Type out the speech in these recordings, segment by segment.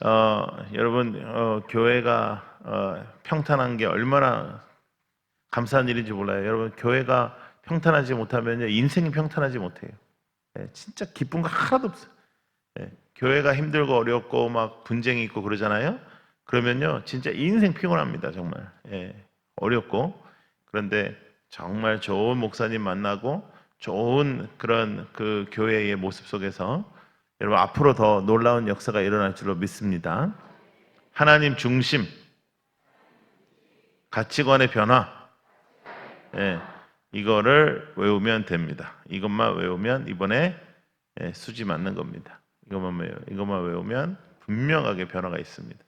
여러분 교회가 평탄한 게 얼마나 감사한 일인지 몰라요. 여러분 교회가 평탄하지 못하면요 인생이 평탄하지 못해요. 진짜 기쁜 거 하나도 없어요. 교회가 힘들고 어렵고 막 분쟁이 있고 그러잖아요. 그러면요 진짜 인생 피곤합니다. 정말 어렵고. 그런데 정말 좋은 목사님 만나고 좋은 그런 그 교회의 모습 속에서 여러분 앞으로 더 놀라운 역사가 일어날 줄로 믿습니다. 하나님 중심, 가치관의 변화, 이거를 외우면 됩니다. 이것만 외우면 이번에 수지 맞는 겁니다. 이것만 외우면 분명하게 변화가 있습니다.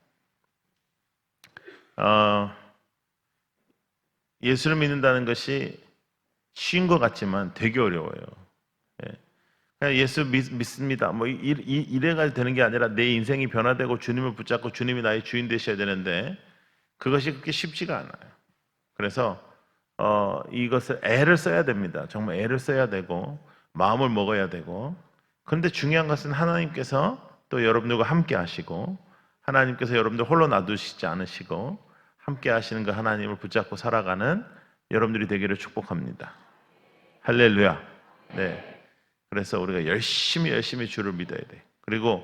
예수를 믿는다는 것이 쉬운 것 같지만 되게 어려워요. 그냥 예수 믿습니다. 뭐 이래가 되는 게 아니라 내 인생이 변화되고 주님을 붙잡고 주님이 나의 주인 되셔야 되는데 그것이 그렇게 쉽지가 않아요. 그래서 이것을 애를 써야 됩니다. 정말 애를 써야 되고 마음을 먹어야 되고. 그런데 중요한 것은 하나님께서 또 여러분들과 함께 하시고 하나님께서 여러분들 홀로 놔두시지 않으시고 함께 하시는 그 하나님을 붙잡고 살아가는 여러분들이 되기를 축복합니다. 할렐루야. 네. 그래서 우리가 열심히 주를 믿어야 돼. 그리고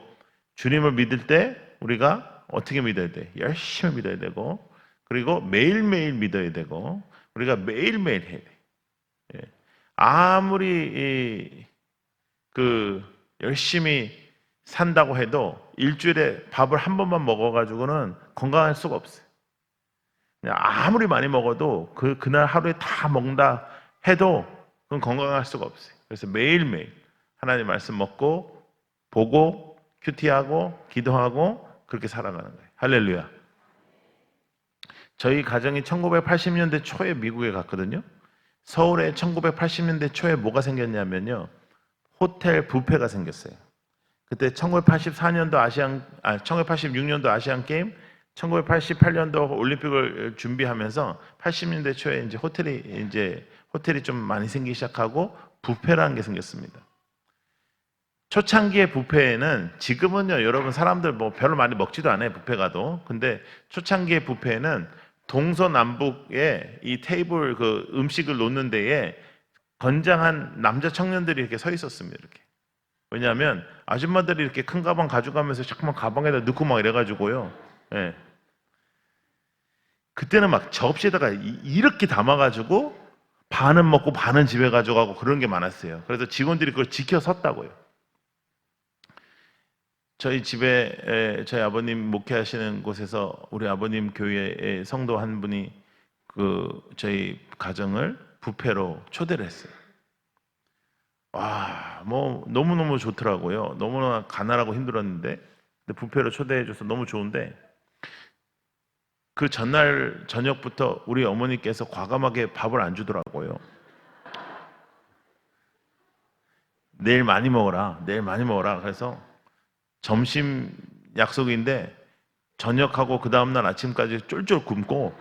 주님을 믿을 때 우리가 어떻게 믿어야 돼? 열심히 믿어야 되고 그리고 매일매일 믿어야 되고 우리가 매일매일 해야 돼. 아무리 열심히 산다고 해도 일주일에 밥을 한 번만 먹어가지고는 건강할 수가 없어요. 아무리 많이 먹어도 그날 하루에 다 먹는다 해도 그건 건강할 수가 없어요. 그래서 매일매일 하나님 말씀 먹고 보고 큐티하고 기도하고 그렇게 살아가는 거예요. 할렐루야. 저희 가정이 1980년대 초에 미국에 갔거든요. 서울에 1980년대 초에 뭐가 생겼냐면요 호텔 뷔페가 생겼어요. 그때 1984년도 1986년도 아시안 게임, 1988년도 올림픽을 준비하면서 80년대 초에 이제 호텔이 좀 많이 생기기 시작하고 뷔페라는 게 생겼습니다. 초창기의 뷔페에는 지금은요 여러분 사람들 뭐 별로 많이 먹지도 않아요 뷔페 가도. 근데 초창기의 뷔페는 동서남북에 이 테이블 그 음식을 놓는 데에 건장한 남자 청년들이 이렇게 서 있었습니다. 이렇게. 왜냐하면 아줌마들이 이렇게 큰 가방 가져가면서 자꾸만 가방에다 넣고 막 이래가지고요. 그때는 막 접시에다가 이렇게 담아가지고 반은 먹고 반은 집에 가져가고 그런 게 많았어요. 그래서 직원들이 그걸 지켜 섰다고요. 저희 집에 저희 아버님 목회하시는 곳에서 우리 아버님 교회의 성도 한 분이 저희 가정을 뷔페로 초대를 했어요. 와, 뭐 너무너무 좋더라고요. 너무나 가난하고 힘들었는데 근데 뷔페로 초대해줘서 너무 좋은데 그 전날 저녁부터 우리 어머니께서 과감하게 밥을 안 주더라고요. 내일 많이 먹어라. 그래서 점심 약속인데 저녁하고 그 다음날 아침까지 쫄쫄 굶고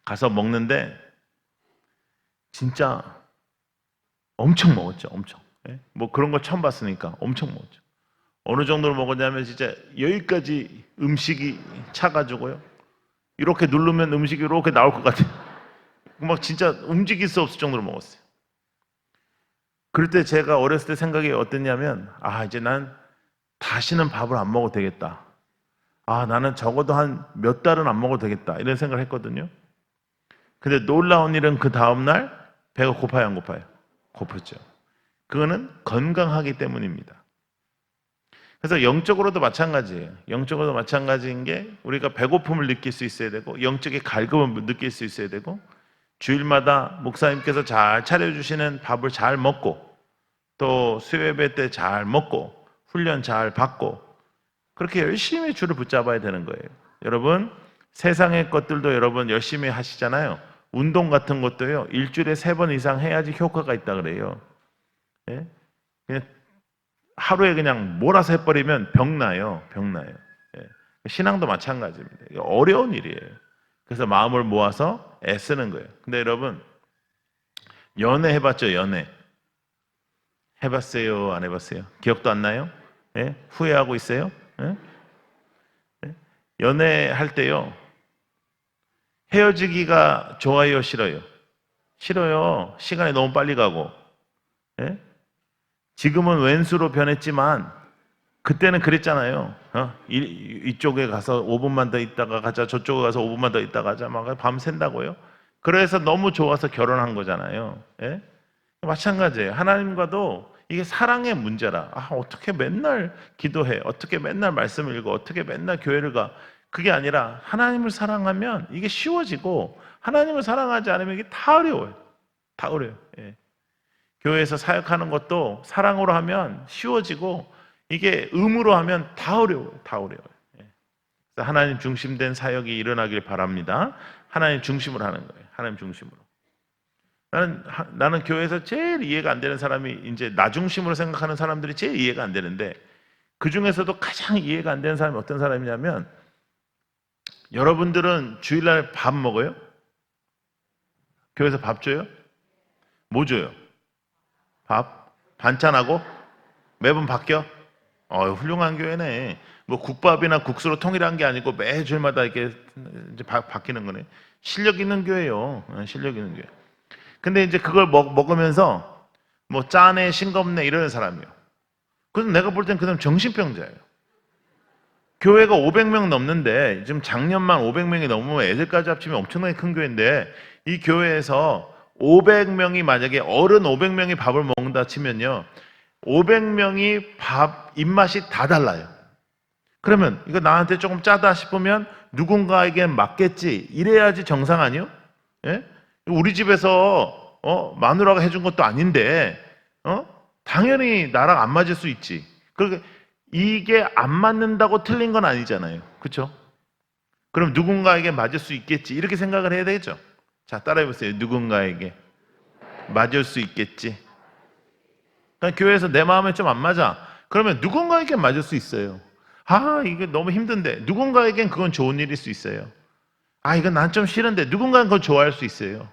가서 먹는데 진짜 엄청 먹었죠. 엄청. 뭐 그런 거 처음 봤으니까 엄청 먹었죠. 어느 정도로 먹었냐면 진짜 여기까지 음식이 차가지고요. 이렇게 누르면 음식이 이렇게 나올 것 같아요. 막 진짜 움직일 수 없을 정도로 먹었어요. 그럴 때 제가 어렸을 때 생각이 어땠냐면 이제 난 다시는 밥을 안 먹어도 되겠다. 나는 적어도 한 몇 달은 안 먹어도 되겠다. 이런 생각을 했거든요. 근데 놀라운 일은 그 다음날 배가 고파요, 안 고파요? 고팠죠. 그거는 건강하기 때문입니다. 그래서 영적으로도 마찬가지예요. 영적으로도 마찬가지인 게 우리가 배고픔을 느낄 수 있어야 되고 영적인 갈급을 느낄 수 있어야 되고 주일마다 목사님께서 잘 차려주시는 밥을 잘 먹고 또 수요예배 때 잘 먹고 훈련 잘 받고 그렇게 열심히 주를 붙잡아야 되는 거예요. 여러분 세상의 것들도 여러분 열심히 하시잖아요. 운동 같은 것도요 일주일에 3번 이상 해야지 효과가 있다 그래요. 그냥 하루에 그냥 몰아서 해버리면 병나요. 신앙도 마찬가지입니다. 어려운 일이에요. 그래서 마음을 모아서 애쓰는 거예요. 근데 여러분 연애 해봤죠? 연애 해봤어요? 안 해봤어요? 기억도 안 나요? 후회하고 있어요? 예? 예? 연애할 때요. 헤어지기가 좋아요, 싫어요? 싫어요. 시간이 너무 빨리 가고. 예? 지금은 왼수로 변했지만 그때는 그랬잖아요. 이쪽에 가서 5분만 더 있다가 가자. 저쪽에 가서 5분만 더 있다가 가자. 막 밤 샌다고요. 그래서 너무 좋아서 결혼한 거잖아요. 예? 마찬가지예요. 하나님과도 이게 사랑의 문제라. 어떻게 맨날 기도해? 어떻게 맨날 말씀을 읽어? 어떻게 맨날 교회를 가? 그게 아니라 하나님을 사랑하면 이게 쉬워지고 하나님을 사랑하지 않으면 이게 다 어려워요. 다 어려워요. 예. 교회에서 사역하는 것도 사랑으로 하면 쉬워지고 이게 의무로 하면 다 어려워요. 다 어려워요. 예. 그래서 하나님 중심된 사역이 일어나길 바랍니다. 하나님 중심으로 하는 거예요. 하나님 중심으로. 나는 교회에서 제일 이해가 안 되는 사람이 이제 나 중심으로 생각하는 사람들이 제일 이해가 안 되는데 그 중에서도 가장 이해가 안 되는 사람이 어떤 사람이냐면 여러분들은 주일날 밥 먹어요? 교회에서 밥 줘요? 뭐 줘요? 밥? 반찬하고? 매번 바뀌어? 훌륭한 교회네. 뭐 국밥이나 국수로 통일한 게 아니고 매 주일마다 이렇게 이제 바뀌는 거네. 실력 있는 교회요. 실력 있는 교회. 근데 이제 그걸 먹으면서 뭐 짜네, 싱겁네 이러는 사람이에요. 그래서 내가 볼 땐 그 사람 정신병자예요. 교회가 500명 넘는데 지금 작년만 500명이 넘으면 애들까지 합치면 엄청나게 큰 교회인데 이 교회에서 500명이 만약에 어른 500명이 밥을 먹는다 치면요. 500명이 밥 입맛이 다 달라요. 그러면 이거 나한테 조금 짜다 싶으면 누군가에겐 맞겠지. 이래야지 정상 아니요? 예? 우리 집에서 마누라가 해준 것도 아닌데 당연히 나랑 안 맞을 수 있지. 그러니까 이게 안 맞는다고 틀린 건 아니잖아요. 그렇죠? 그럼 누군가에게 맞을 수 있겠지. 이렇게 생각을 해야 되죠. 자, 따라해 보세요. 누군가에게 맞을 수 있겠지. 그러니까 교회에서 내 마음에 좀 안 맞아. 그러면 누군가에게 맞을 수 있어요. 이게 너무 힘든데 누군가에겐 그건 좋은 일일 수 있어요. 이건 난 좀 싫은데 누군가는 그걸 좋아할 수 있어요.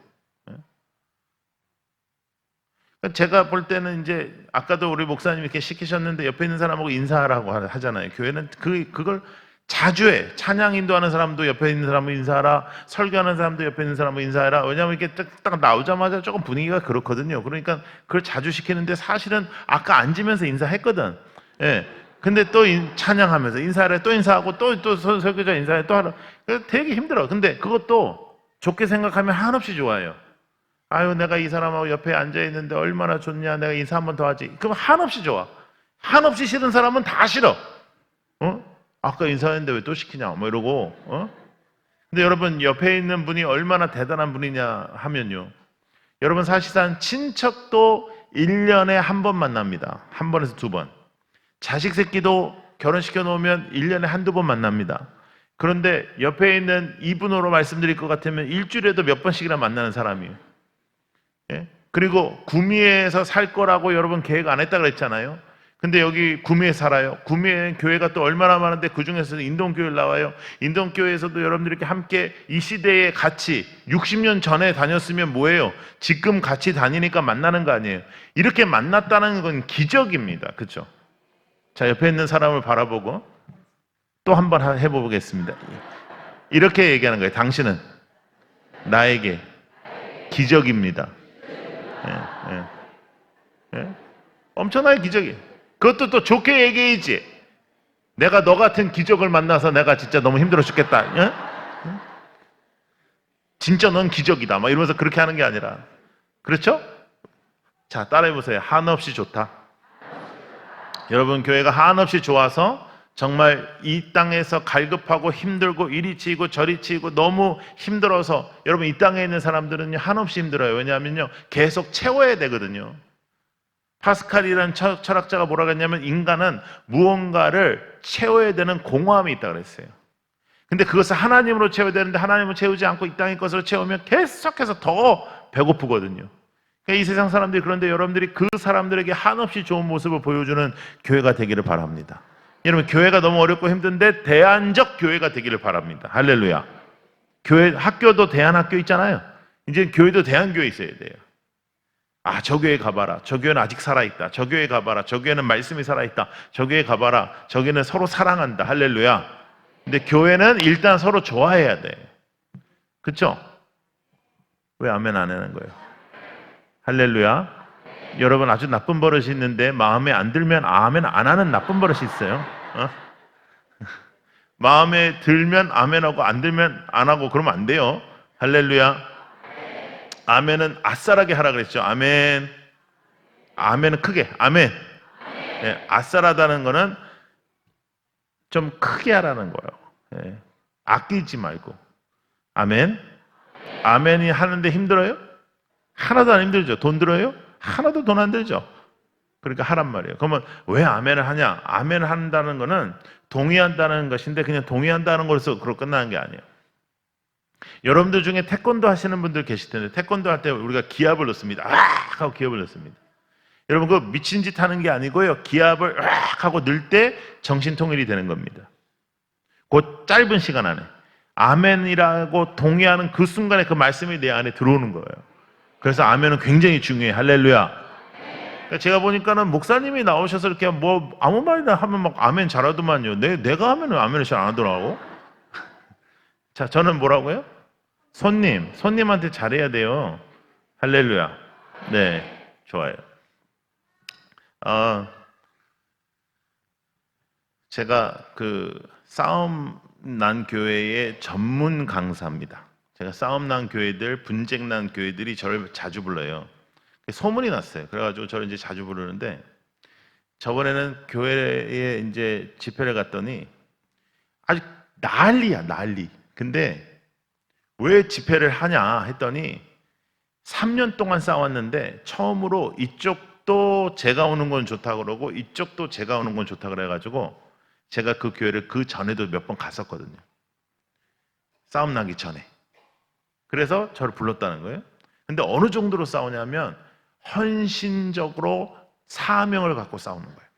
제가 볼 때는 이제 아까도 우리 목사님 이렇게 시키셨는데 옆에 있는 사람하고 인사하라고 하잖아요. 교회는 그걸 자주 해. 찬양 인도하는 사람도 옆에 있는 사람을 인사하라. 설교하는 사람도 옆에 있는 사람을 인사하라. 왜냐하면 이렇게 딱 나오자마자 조금 분위기가 그렇거든요. 그러니까 그걸 자주 시키는데 사실은 아까 앉으면서 인사했거든. 예. 근데 또 찬양하면서 인사하래. 또 인사하고 또 설교자 인사해. 또 하라. 그래서 되게 힘들어. 근데 그것도 좋게 생각하면 한없이 좋아요. 내가 이 사람하고 옆에 앉아있는데 얼마나 좋냐. 내가 인사 한 번 더 하지. 그럼 한없이 좋아. 한없이 싫은 사람은 다 싫어. 아까 인사했는데 왜 또 시키냐. 뭐 이러고. 근데 여러분 옆에 있는 분이 얼마나 대단한 분이냐 하면요. 여러분 사실상 친척도 1년에 한 번 만납니다. 한 번에서 두 번. 자식 새끼도 결혼시켜 놓으면 1년에 한두 번 만납니다. 그런데 옆에 있는 이분으로 말씀드릴 것 같으면 일주일에도 몇 번씩이나 만나는 사람이에요. 예? 그리고 구미에서 살 거라고 여러분 계획 안 했다 그랬잖아요. 근데 여기 구미에 살아요. 구미에 교회가 또 얼마나 많은데 그중에서도 인동교회를 나와요. 인동교회에서도 여러분들이 이렇게 함께 이 시대에 같이 60년 전에 다녔으면 뭐예요? 지금 같이 다니니까 만나는 거 아니에요. 이렇게 만났다는 건 기적입니다. 그렇죠? 자, 옆에 있는 사람을 바라보고 또 한 번 해보겠습니다. 이렇게 얘기하는 거예요. 당신은 나에게 기적입니다. 엄청나게 기적이에요. 그것도 또 좋게 얘기해야지. 내가 너 같은 기적을 만나서 내가 진짜 너무 힘들어 죽겠다. 진짜 넌 기적이다. 막 이러면서 그렇게 하는 게 아니라. 그렇죠? 자, 따라해보세요. 한없이 좋다. 여러분 교회가 한없이 좋아서 정말 이 땅에서 갈급하고 힘들고 이리 치이고 저리 치이고 너무 힘들어서 여러분 이 땅에 있는 사람들은 한없이 힘들어요. 왜냐하면요 계속 채워야 되거든요. 파스칼이라는 철학자가 뭐라고 했냐면 인간은 무언가를 채워야 되는 공허함이 있다고 그랬어요. 근데 그것을 하나님으로 채워야 되는데 하나님을 채우지 않고 이 땅의 것으로 채우면 계속해서 더 배고프거든요. 이 세상 사람들이 그런데 여러분들이 그 사람들에게 한없이 좋은 모습을 보여주는 교회가 되기를 바랍니다. 여러분 교회가 너무 어렵고 힘든데 대안적 교회가 되기를 바랍니다. 할렐루야. 교회 학교도 대안학교 있잖아요. 이제 교회도 대안교회 있어야 돼요. 아, 저 교회 가봐라. 저 교회는 아직 살아있다. 저 교회 가봐라. 저 교회는 말씀이 살아있다. 저 교회 가봐라. 저기는 서로 사랑한다. 할렐루야. 근데 교회는 일단 서로 좋아해야 돼. 그쵸? 왜 아멘 안 하는 거예요? 할렐루야. 여러분, 아주 나쁜 버릇이 있는데 마음에 안 들면 아멘 안 하는 나쁜 버릇이 있어요. 어? 마음에 들면 아멘하고 안 들면 안 하고 그러면 안 돼요. 할렐루야. 아멘은 아싸라게 하라 그랬죠. 아멘. 아멘은 크게. 아멘. 예, 아싸라다는 거는 좀 크게 하라는 거예요. 예, 아끼지 말고. 아멘. 아멘이 하는데 힘들어요? 하나도 안 힘들죠. 돈 들어요? 하나도 돈 안 들죠. 그러니까 하란 말이에요. 그러면 왜 아멘을 하냐? 아멘을 한다는 거는 동의한다는 것인데 그냥 동의한다는 것으로 그로 끝나는 게 아니에요. 여러분들 중에 태권도 하시는 분들 계실 텐데 태권도 할 때 우리가 기합을 넣습니다. 아! 하고 기합을 넣습니다. 여러분 그 미친 짓 하는 게 아니고요. 기합을 아! 하고 넣을 때 정신통일이 되는 겁니다. 그 짧은 시간 안에 아멘이라고 동의하는 그 순간에 그 말씀이 내 안에 들어오는 거예요. 그래서 아멘은 굉장히 중요해. 할렐루야. 그러니까 제가 보니까는 목사님이 나오셔서 이렇게 뭐 아무 말이나 하면 막 아멘 잘하더만요. 내가 하면은 아멘을 잘 안 하더라고. 자, 저는 뭐라고요? 손님한테 잘해야 돼요. 할렐루야. 네, 좋아요. 제가 그 싸움 난 교회의 전문 강사입니다. 제가 싸움 난 교회들, 분쟁 난 교회들이 저를 자주 불러요. 소문이 났어요. 그래가지고 저를 이제 자주 부르는데 저번에는 교회에 이제 집회를 갔더니 아주 난리야, 난리. 근데 왜 집회를 하냐 했더니 3년 동안 싸웠는데 처음으로 이쪽도 제가 오는 건 좋다 그러고 이쪽도 제가 오는 건 좋다 그래가지고 제가 그 교회를 그 전에도 몇 번 갔었거든요. 싸움 나기 전에. 그래서 저를 불렀다는 거예요. 근데 어느 정도로 싸우냐면 헌신적으로 사명을 갖고 싸우는 거예요.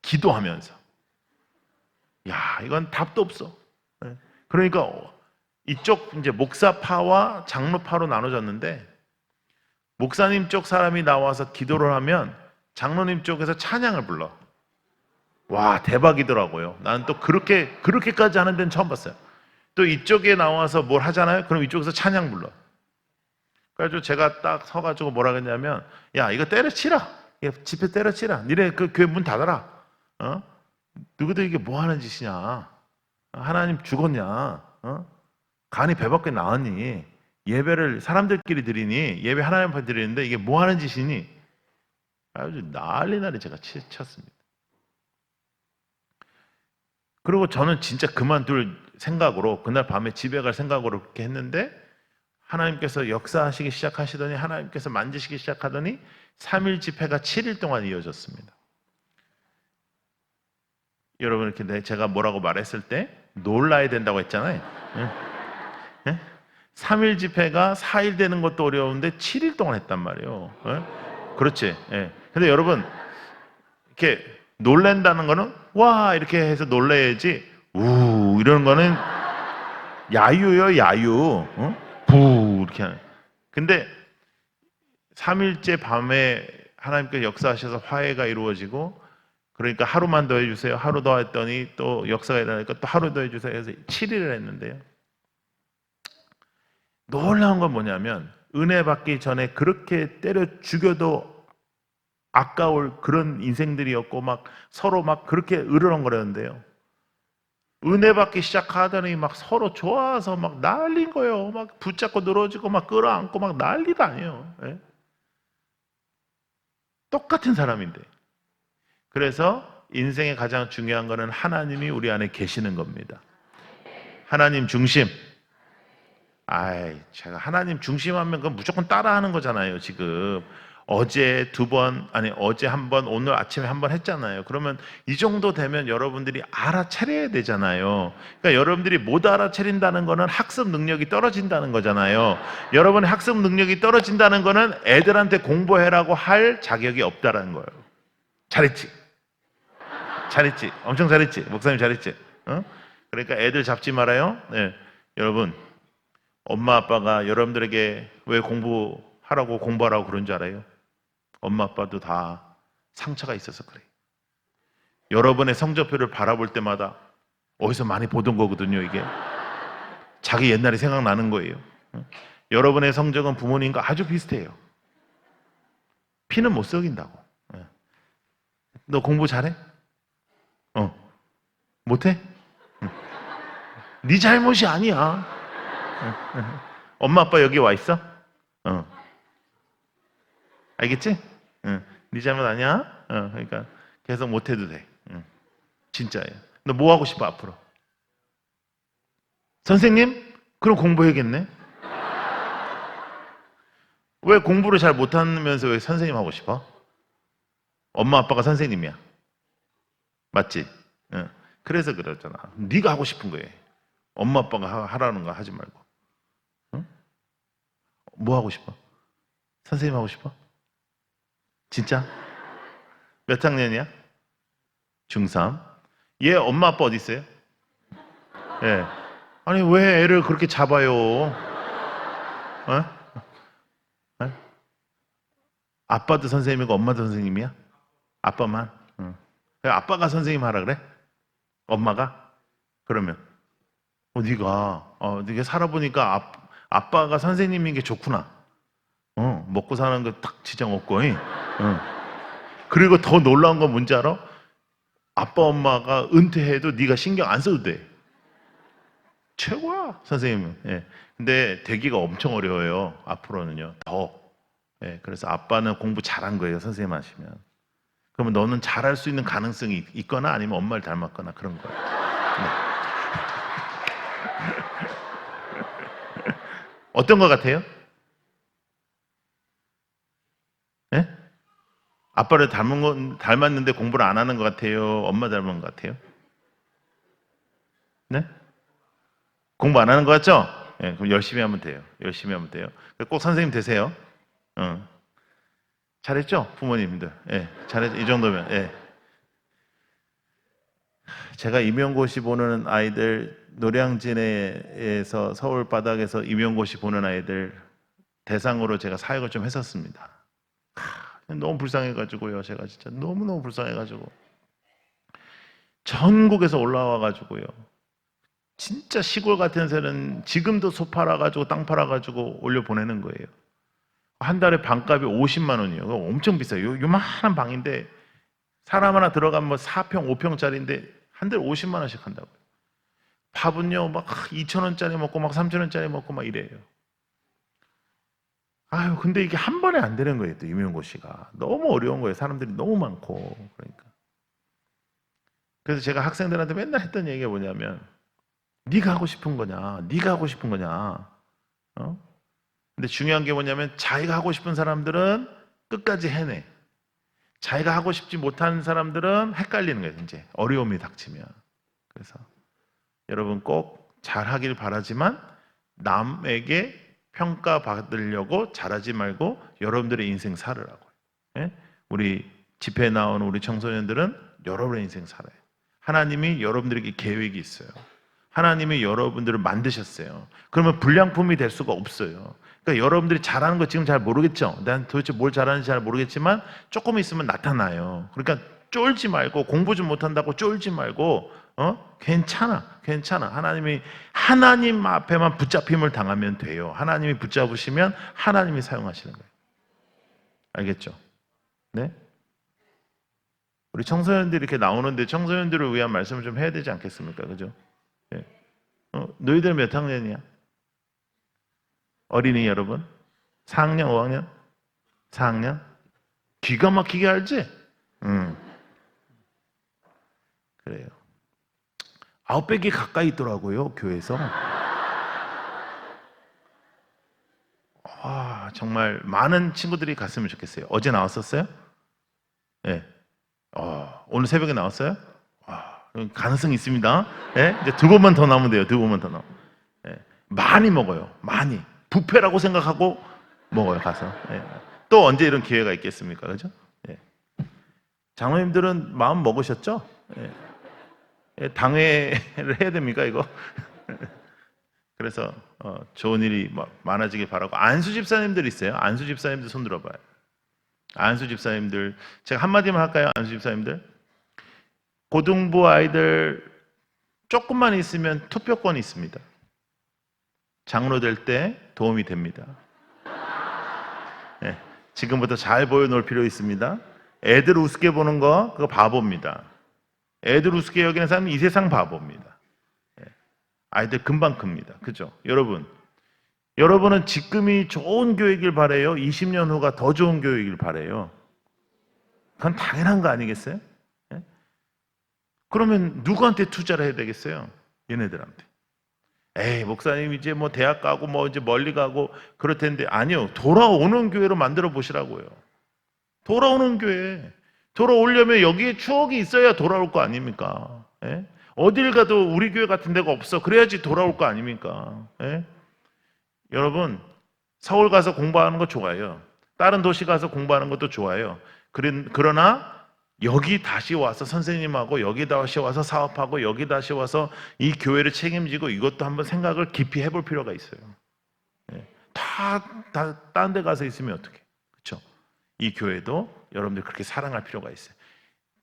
기도하면서. 야, 이건 답도 없어. 그러니까 이쪽 이제 목사파와 장로파로 나눠졌는데 목사님 쪽 사람이 나와서 기도를 하면 장로님 쪽에서 찬양을 불러. 와, 대박이더라고요. 나는 또 그렇게까지 하는 데는 처음 봤어요. 또 이쪽에 나와서 뭘 하잖아요. 그럼 이쪽에서 찬양 불러. 그래가지고 제가 딱 서가지고 뭐라 그랬냐면, 야, 이거 때려치라. 집회 때려치라. 니네 그 교회 문 닫아라. 너희들 이게 뭐 하는 짓이냐. 하나님 죽었냐. 간이 배 밖에 나왔니. 예배를 사람들끼리 드리니, 예배 하나님 앞에 드리는데 이게 뭐 하는 짓이니. 아주 난리 제가 쳤습니다. 그리고 저는 진짜 그만둘 생각으로 그날 밤에 집에 갈 생각으로 그렇게 했는데 하나님께서 역사하시기 시작하시더니 하나님께서 만지시기 시작하더니 3일 집회가 7일 동안 이어졌습니다. 여러분 이렇게 제가 뭐라고 말했을 때 놀라야 된다고 했잖아요. 3일 집회가 4일 되는 것도 어려운데 7일 동안 했단 말이에요. 그렇지. 근데 여러분 이렇게 놀란다는 거는 와 이렇게 해서 놀라야지 우 이러는 거는 야유요 야유. 부 이렇게 하는. 근데 3일째 밤에 하나님께서 역사하셔서 화해가 이루어지고 그러니까 하루만 더 해주세요. 하루 더 했더니 또 역사가 일어나니까 또 하루 더 해주세요. 해서 7일을 했는데요. 놀라운 건 뭐냐면 은혜 받기 전에 그렇게 때려 죽여도 아까울 그런 인생들이었고 막 서로 막 그렇게 으르렁거렸는데요. 은혜 받기 시작하더니 막 서로 좋아서 막 난린 거예요. 막 붙잡고 늘어지고 막 끌어안고 막 난리도 아니에요. 똑같은 사람인데. 그래서 인생의 가장 중요한 거는 하나님이 우리 안에 계시는 겁니다. 하나님 중심. 제가 하나님 중심하면 그건 무조건 따라하는 거잖아요, 지금. 어제 어제 한 번, 오늘 아침에 한 번 했잖아요. 그러면 이 정도 되면 여러분들이 알아차려야 되잖아요. 그러니까 여러분들이 못 알아차린다는 거는 학습 능력이 떨어진다는 거잖아요. 여러분의 학습 능력이 떨어진다는 거는 애들한테 공부해라고 할 자격이 없다라는 거예요. 잘했지? 엄청 잘했지? 목사님 잘했지? 그러니까 애들 잡지 말아요. 네. 여러분, 엄마 아빠가 여러분들에게 왜 공부 하라고 공부하라고 그런 줄 알아요? 엄마 아빠도 다 상처가 있어서 그래요. 여러분의 성적표를 바라볼 때마다 어디서 많이 보던 거거든요, 이게. 자기 옛날이 생각나는 거예요. 여러분의 성적은 부모님과 아주 비슷해요. 피는 못 속인다고. 너 공부 잘해? 못해? 네 잘못이 아니야. 엄마 아빠 여기 와 있어? 알겠지? 네 잘못 아니야? 그러니까 계속 못해도 돼. 진짜예요. 너 뭐 하고 싶어 앞으로? 선생님? 그럼 공부해야겠네. 왜 공부를 잘 못하면서 왜 선생님 하고 싶어? 엄마 아빠가 선생님이야. 맞지? 그래서 그러잖아. 네가 하고 싶은 거예요. 엄마 아빠가 하라는 거 하지 말고. 응? 뭐 하고 싶어? 선생님 하고 싶어? 진짜? 몇 학년이야? 중3. 얘 엄마 아빠 어디 있어요? 예. 아니 왜 애를 그렇게 잡아요? 어? 어? 아빠도 선생님이고 엄마도 선생님이야? 아빠만? 응. 아빠가 선생님 하라 그래? 엄마가? 그러면 네가 살아보니까 아빠가 선생님인 게 좋구나. 먹고 사는 거 딱 지장 없고. 그리고 더 놀라운 건 뭔지 알아? 아빠 엄마가 은퇴해도 네가 신경 안 써도 돼. 최고야 선생님은. 예. 근데 되기가 엄청 어려워요. 앞으로는요. 더. 예. 그래서 아빠는 공부 잘한 거예요. 선생님 하시면. 그러면 너는 잘할 수 있는 가능성이 있거나 아니면 엄마를 닮았거나 그런 거예요. 네. 어떤 것 같아요? 예? 아빠를 닮았는데 공부를 안 하는 것 같아요? 엄마 닮은 것 같아요? 네? 공부 안 하는 것 같죠? 예, 그럼 열심히 하면 돼요. 열심히 하면 돼요. 꼭 선생님 되세요. 잘했죠? 부모님들. 예, 잘했죠? 이 정도면. 예. 제가 임용고시 보는 아이들, 노량진에서 서울 바닥에서 임용고시 보는 아이들 대상으로 제가 사역을 좀 했었습니다. 너무 불쌍해가지고요. 제가 진짜 너무너무 불쌍해가지고. 전국에서 올라와가지고요. 진짜 시골 같은 데는 지금도 소 팔아가지고 땅 팔아가지고 올려 보내는 거예요. 한 달에 방값이 50만 원이에요. 엄청 비싸요. 요만한 방인데 사람 하나 들어가면 뭐 4평, 5평짜리인데 한 달에 50만 원씩 한다고요. 밥은요, 막 2천 원짜리 먹고 막 3천 원짜리 먹고 막 이래요. 아유, 근데 이게 한 번에 안 되는 거예요. 또 임용고시가 너무 어려운 거예요. 사람들이 너무 많고 그러니까. 그래서 제가 학생들한테 맨날 했던 얘기가 뭐냐면, 네가 하고 싶은 거냐, 네가 하고 싶은 거냐. 근데 중요한 게 뭐냐면 자기가 하고 싶은 사람들은 끝까지 해내. 자기가 하고 싶지 못한 사람들은 헷갈리는 거예요. 이제 어려움이 닥치면. 그래서 여러분 꼭 잘하길 바라지만 남에게 평가받으려고 잘하지 말고 여러분들의 인생 살으라고요. 예? 우리 집회에 나오는 우리 청소년들은 여러분의 인생 살아요. 하나님이 여러분들에게 계획이 있어요. 하나님이 여러분들을 만드셨어요. 그러면 불량품이 될 수가 없어요. 그러니까 여러분들이 잘하는 거 지금 잘 모르겠죠? 난 도대체 뭘 잘하는지 잘 모르겠지만 조금 있으면 나타나요. 그러니까 쫄지 말고, 공부 좀 못한다고 쫄지 말고, 괜찮아. 괜찮아. 하나님 앞에만 붙잡힘을 당하면 돼요. 하나님이 붙잡으시면 하나님이 사용하시는 거예요. 알겠죠? 네? 우리 청소년들이 이렇게 나오는데 청소년들을 위한 말씀을 좀 해야 되지 않겠습니까? 그죠? 네. 너희들 몇 학년이야? 어린이 여러분? 4학년, 5학년? 4학년? 기가 막히게 알지? 그래요. 900이 가까이 있더라고요, 교회에서. 정말 많은 친구들이 갔으면 좋겠어요. 어제 나왔었어요? 네. 오늘 새벽에 나왔어요? 가능성이 있습니다. 네? 이제 2번만 더 나오면 돼요. 2번만 더 나오면. 네. 많이 먹어요. 많이. 뷔페라고 생각하고 먹어요, 가서. 네. 또 언제 이런 기회가 있겠습니까? 그죠? 네. 장로님들은 마음 먹으셨죠? 당회를 해야 됩니까, 이거? 그래서 좋은 일이 많아지길 바라고. 안수 집사님들 있어요? 안수 집사님들 손 들어봐요. 안수 집사님들, 제가 한마디만 할까요? 안수 집사님들, 고등부 아이들 조금만 있으면 투표권이 있습니다. 장로 될 때 도움이 됩니다. 네, 지금부터 잘 보여놓을 필요 있습니다. 애들 우습게 보는 거 그거 바보입니다. 애들 우습게 여기는 사람은 이 세상 바보입니다. 네, 아이들 금방 큽니다. 그죠? 여러분은 지금이 좋은 교육이길 바래요? 20년 후가 더 좋은 교육이길 바래요? 그건 당연한 거 아니겠어요? 네? 그러면 누구한테 투자를 해야 되겠어요? 얘네들한테. 에이, 목사님 이제 뭐 대학 가고 뭐 이제 멀리 가고 그럴 텐데, 아니요. 돌아오는 교회로 만들어 보시라고요. 돌아오는 교회. 돌아오려면 여기에 추억이 있어야 돌아올 거 아닙니까? 예? 어딜 가도 우리 교회 같은 데가 없어. 그래야지 돌아올 거 아닙니까? 예? 여러분, 서울 가서 공부하는 거 좋아요. 다른 도시 가서 공부하는 것도 좋아요. 그러나 여기 다시 와서 선생님하고 여기 다시 와서 사업하고 여기 다시 와서 이 교회를 책임지고 이것도 한번 생각을 깊이 해볼 필요가 있어요. 예. 딴 데 가서 있으면 어떡해. 그렇죠? 이 교회도 여러분들 그렇게 사랑할 필요가 있어요.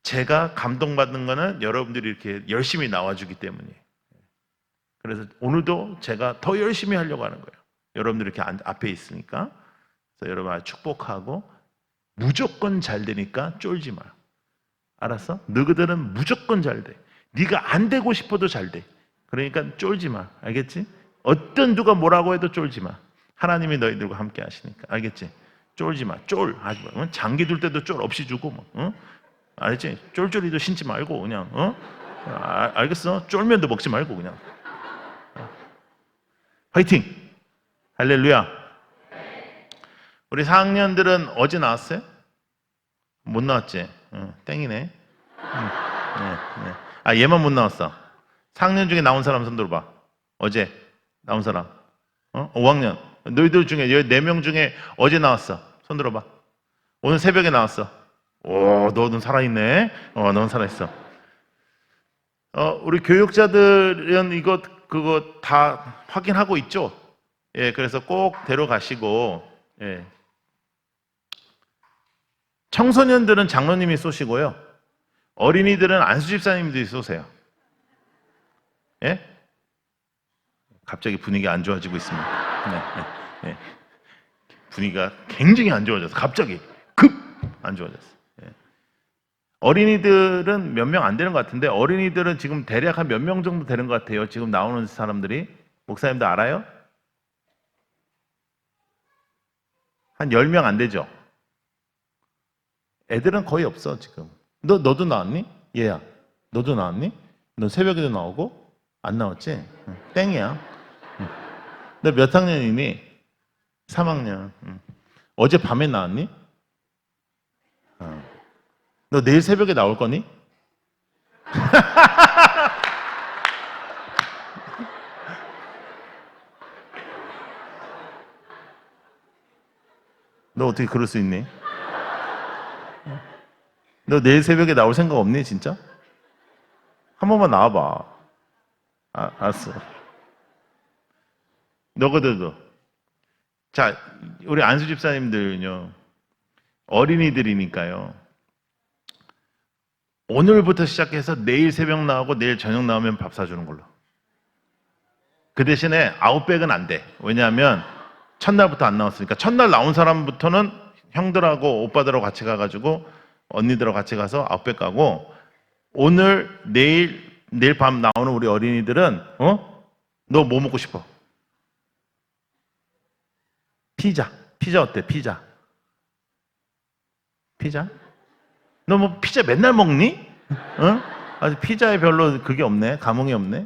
제가 감동받는 거는 여러분들이 이렇게 열심히 나와주기 때문이에요. 그래서 오늘도 제가 더 열심히 하려고 하는 거예요. 여러분들이 이렇게 앞에 있으니까. 그래서 여러분 아주 축복하고, 무조건 잘 되니까 쫄지 마. 알았어? 너희들은 무조건 잘 돼. 네가 안 되고 싶어도 잘 돼. 그러니까 쫄지 마. 알겠지? 어떤 누가 뭐라고 해도 쫄지 마. 하나님이 너희들과 함께 하시니까. 알겠지? 쫄지 마. 하지 마. 장기 둘 때도 쫄 없이 주고 뭐. 응? 알겠지? 쫄쫄이도 신지 말고 그냥. 알겠어? 쫄면도 먹지 말고 그냥. 화이팅! 할렐루야! 우리 4학년들은 어제 나왔어요? 못 나왔지? 땡이네. 네. 아, 얘만 못 나왔어. 4학년 중에 나온 사람 손 들어봐. 어제 나온 사람. 5학년. 너희들 중에 4명 중에 어제 나왔어. 손 들어봐. 오늘 새벽에 나왔어. 오, 너는 살아있네. 너는 살아있어. 우리 교육자들은 그거 다 확인하고 있죠? 예, 그래서 꼭 데려가시고, 예. 청소년들은 장로님이 쏘시고요. 어린이들은 안수집사님들이 쏘세요. 예? 갑자기 분위기 안 좋아지고 있습니다. 네. 분위기가 굉장히 안 좋아졌어. 갑자기 급 안 좋아졌어. 예. 어린이들은 몇 명 안 되는 것 같은데, 어린이들은 지금 대략 한 몇 명 정도 되는 것 같아요. 지금 나오는 사람들이. 목사님도 알아요? 한 10명 안 되죠? 애들은 거의 없어 지금. 너도 나왔니? 얘야, 너도 나왔니? 너 새벽에도 나오고 안 나왔지? 땡이야. 너 몇 학년이니? 3학년. 어제 밤에 나왔니? 너 내일 새벽에 나올 거니? 너 어떻게 그럴 수 있니? 너 내일 새벽에 나올 생각 없니 진짜? 한 번만 나와봐. 알았어. 너희들도. 자, 우리 안수 집사님들은요, 어린이들이니까요, 오늘부터 시작해서 내일 새벽 나오고 내일 저녁 나오면 밥 사주는 걸로. 그 대신에 아웃백은 안 돼. 왜냐하면 첫날부터 안 나왔으니까. 첫날 나온 사람부터는 형들하고 오빠들하고 같이 가가지고 언니들하고 같이 가서 아웃백 가고, 오늘 내일 밤 나오는 우리 어린이들은 너 뭐 먹고 싶어? 피자 어때? 피자 너 뭐 피자 맨날 먹니? 아직 피자에 별로 그게 없네. 감흥이 없네.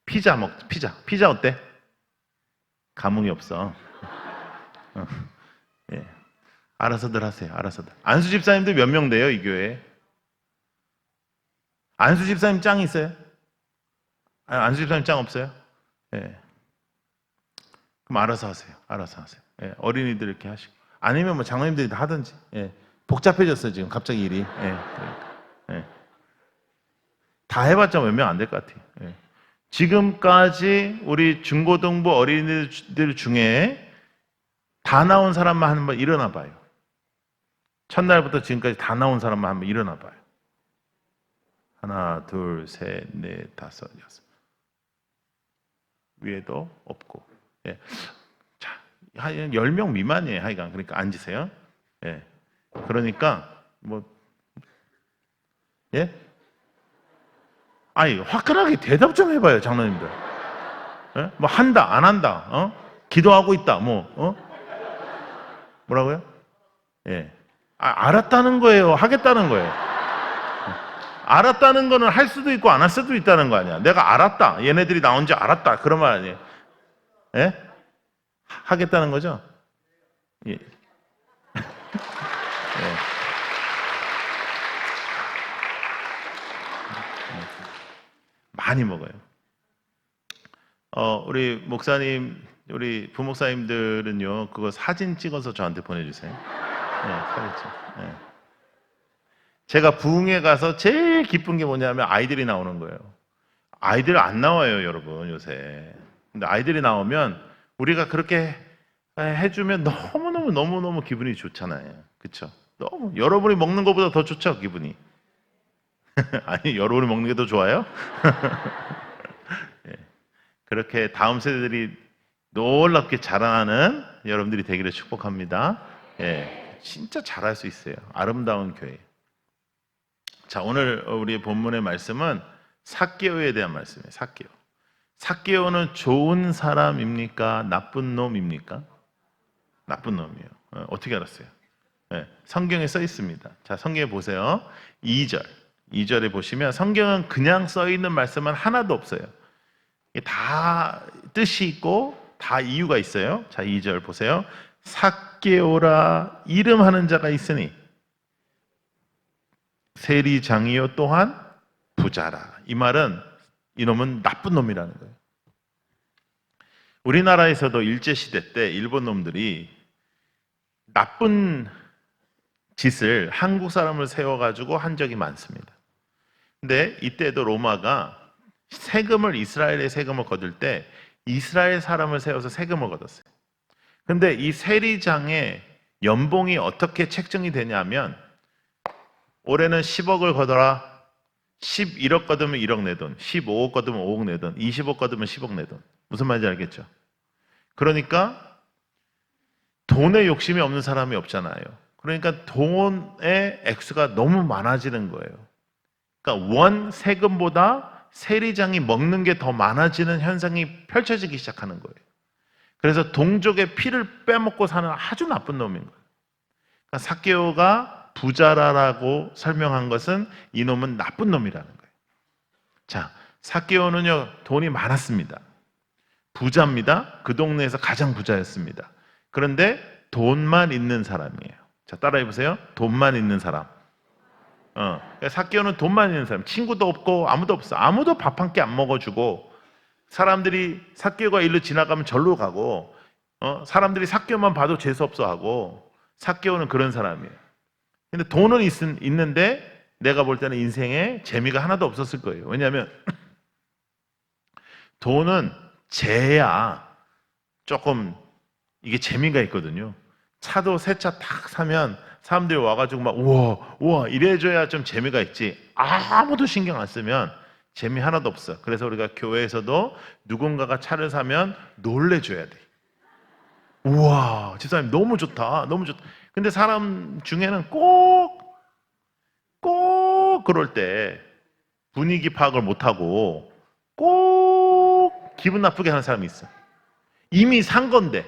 피자 어때? 감흥이 없어. 예. 알아서들 하세요. 알아서들. 안수 집사님들 몇 명 돼요, 이 교회에? 안수 집사님 짱 있어요? 안수 집사님 짱 없어요? 예. 그럼 알아서 하세요. 예. 어린이들 이렇게 하시고. 아니면 뭐 장로님들이 다 하든지. 예. 복잡해졌어요, 지금 갑자기 일이. 예. 예. 다 해봤자 몇 명 안 될 것 같아요. 예. 지금까지 우리 중고등부 어린이들 중에 다 나온 사람만 한번 일어나 봐요. 첫날부터 지금까지 다 나온 사람만 한번 일어나 봐요. 하나, 둘, 셋, 넷, 다섯, 여섯. 위에도 없고. 예. 자, 한 10명 미만이에요, 하여간. 그러니까 앉으세요. 예. 그러니까, 예? 아니, 화끈하게 대답 좀 해봐요, 장로님들. 예? 뭐, 한다, 안 한다, 기도하고 있다, 뭐라고요? 예. 알았다는 거예요, 하겠다는 거예요. 알았다는 거는 할 수도 있고 안 할 수도 있다는 거 아니야. 내가 알았다. 얘네들이 나온지 알았다. 그런 말 아니에요. 예? 하겠다는 거죠? 예. 예. 많이 먹어요. 우리 목사님, 우리 부목사님들은요, 그거 사진 찍어서 저한테 보내주세요. 네, 사진 찍. 네. 제가 부흥회 가서 제일 기쁜 게 뭐냐면 아이들이 나오는 거예요. 아이들 안 나와요, 여러분, 요새. 근데 아이들이 나오면 우리가 그렇게 해주면 너무너무 기분이 좋잖아요. 그쵸? 너무, 여러분이 먹는 것보다 더 좋죠, 기분이. 아니, 여러분이 먹는 게 더 좋아요? 예. 그렇게 다음 세대들이 놀랍게 자라나는 여러분들이 되기를 축복합니다. 예. 진짜 잘할 수 있어요. 아름다운 교회. 자, 오늘 우리 본문의 말씀은 삭개오에 대한 말씀이에요. 삭개오. 삭개오는 좋은 사람입니까? 나쁜 놈입니까? 나쁜 놈이에요. 어떻게 알았어요? 네, 성경에 써 있습니다. 자, 성경에 보세요. 2절에 보시면 성경은 그냥 써 있는 말씀은 하나도 없어요. 다 뜻이 있고 다 이유가 있어요. 자, 2절 보세요. 삭개오라 이름하는 자가 있으니 세리장이요 또한 부자라. 이 말은 이놈은 나쁜 놈이라는 거예요. 우리나라에서도 일제시대 때 일본 놈들이 나쁜 짓을 한국 사람을 세워가지고 한 적이 많습니다. 근데 이때도 로마가 이스라엘의 세금을 거둘 때 이스라엘 사람을 세워서 세금을 걷었어요. 근데 이 세리장의 연봉이 어떻게 책정이 되냐면 올해는 10억을 거둬라. 11억 거두면 1억 내 돈, 15억 거두면 5억 내 돈, 20억 거두면 10억 내 돈. 무슨 말인지 알겠죠? 그러니까 돈에 욕심이 없는 사람이 없잖아요. 그러니까 돈의 액수가 너무 많아지는 거예요. 그러니까 원 세금보다 세리장이 먹는 게 더 많아지는 현상이 펼쳐지기 시작하는 거예요. 그래서 동족의 피를 빼먹고 사는 아주 나쁜 놈인 거예요. 그러니까 삭개오가 부자라라고 설명한 것은 이놈은 나쁜 놈이라는 거예요. 자, 삭개오는요 돈이 많았습니다. 부자입니다. 그 동네에서 가장 부자였습니다. 그런데 돈만 있는 사람이에요. 자, 따라해 보세요. 돈만 있는 사람. 삭개오는 돈만 있는 사람. 친구도 없고 아무도 없어. 아무도 밥 한 끼 안 먹어주고 사람들이 삭개오가 일로 지나가면 절로 가고 사람들이 삭개오만 봐도 재수없어 하고 삭개오는 그런 사람이에요. 근데 돈은 있는데 내가 볼 때는 인생에 재미가 하나도 없었을 거예요. 왜냐하면 돈은 재야 조금 이게 재미가 있거든요. 차도 새 차 탁 사면 사람들이 와가지고 막 우와 이래줘야 좀 재미가 있지. 아무도 신경 안 쓰면 재미 하나도 없어. 그래서 우리가 교회에서도 누군가가 차를 사면 놀래줘야 돼. 우와, 집사님 너무 좋다. 너무 좋다. 근데 사람 중에는 꼭 그럴 때 분위기 파악을 못하고 꼭 기분 나쁘게 하는 사람이 있어. 이미 산 건데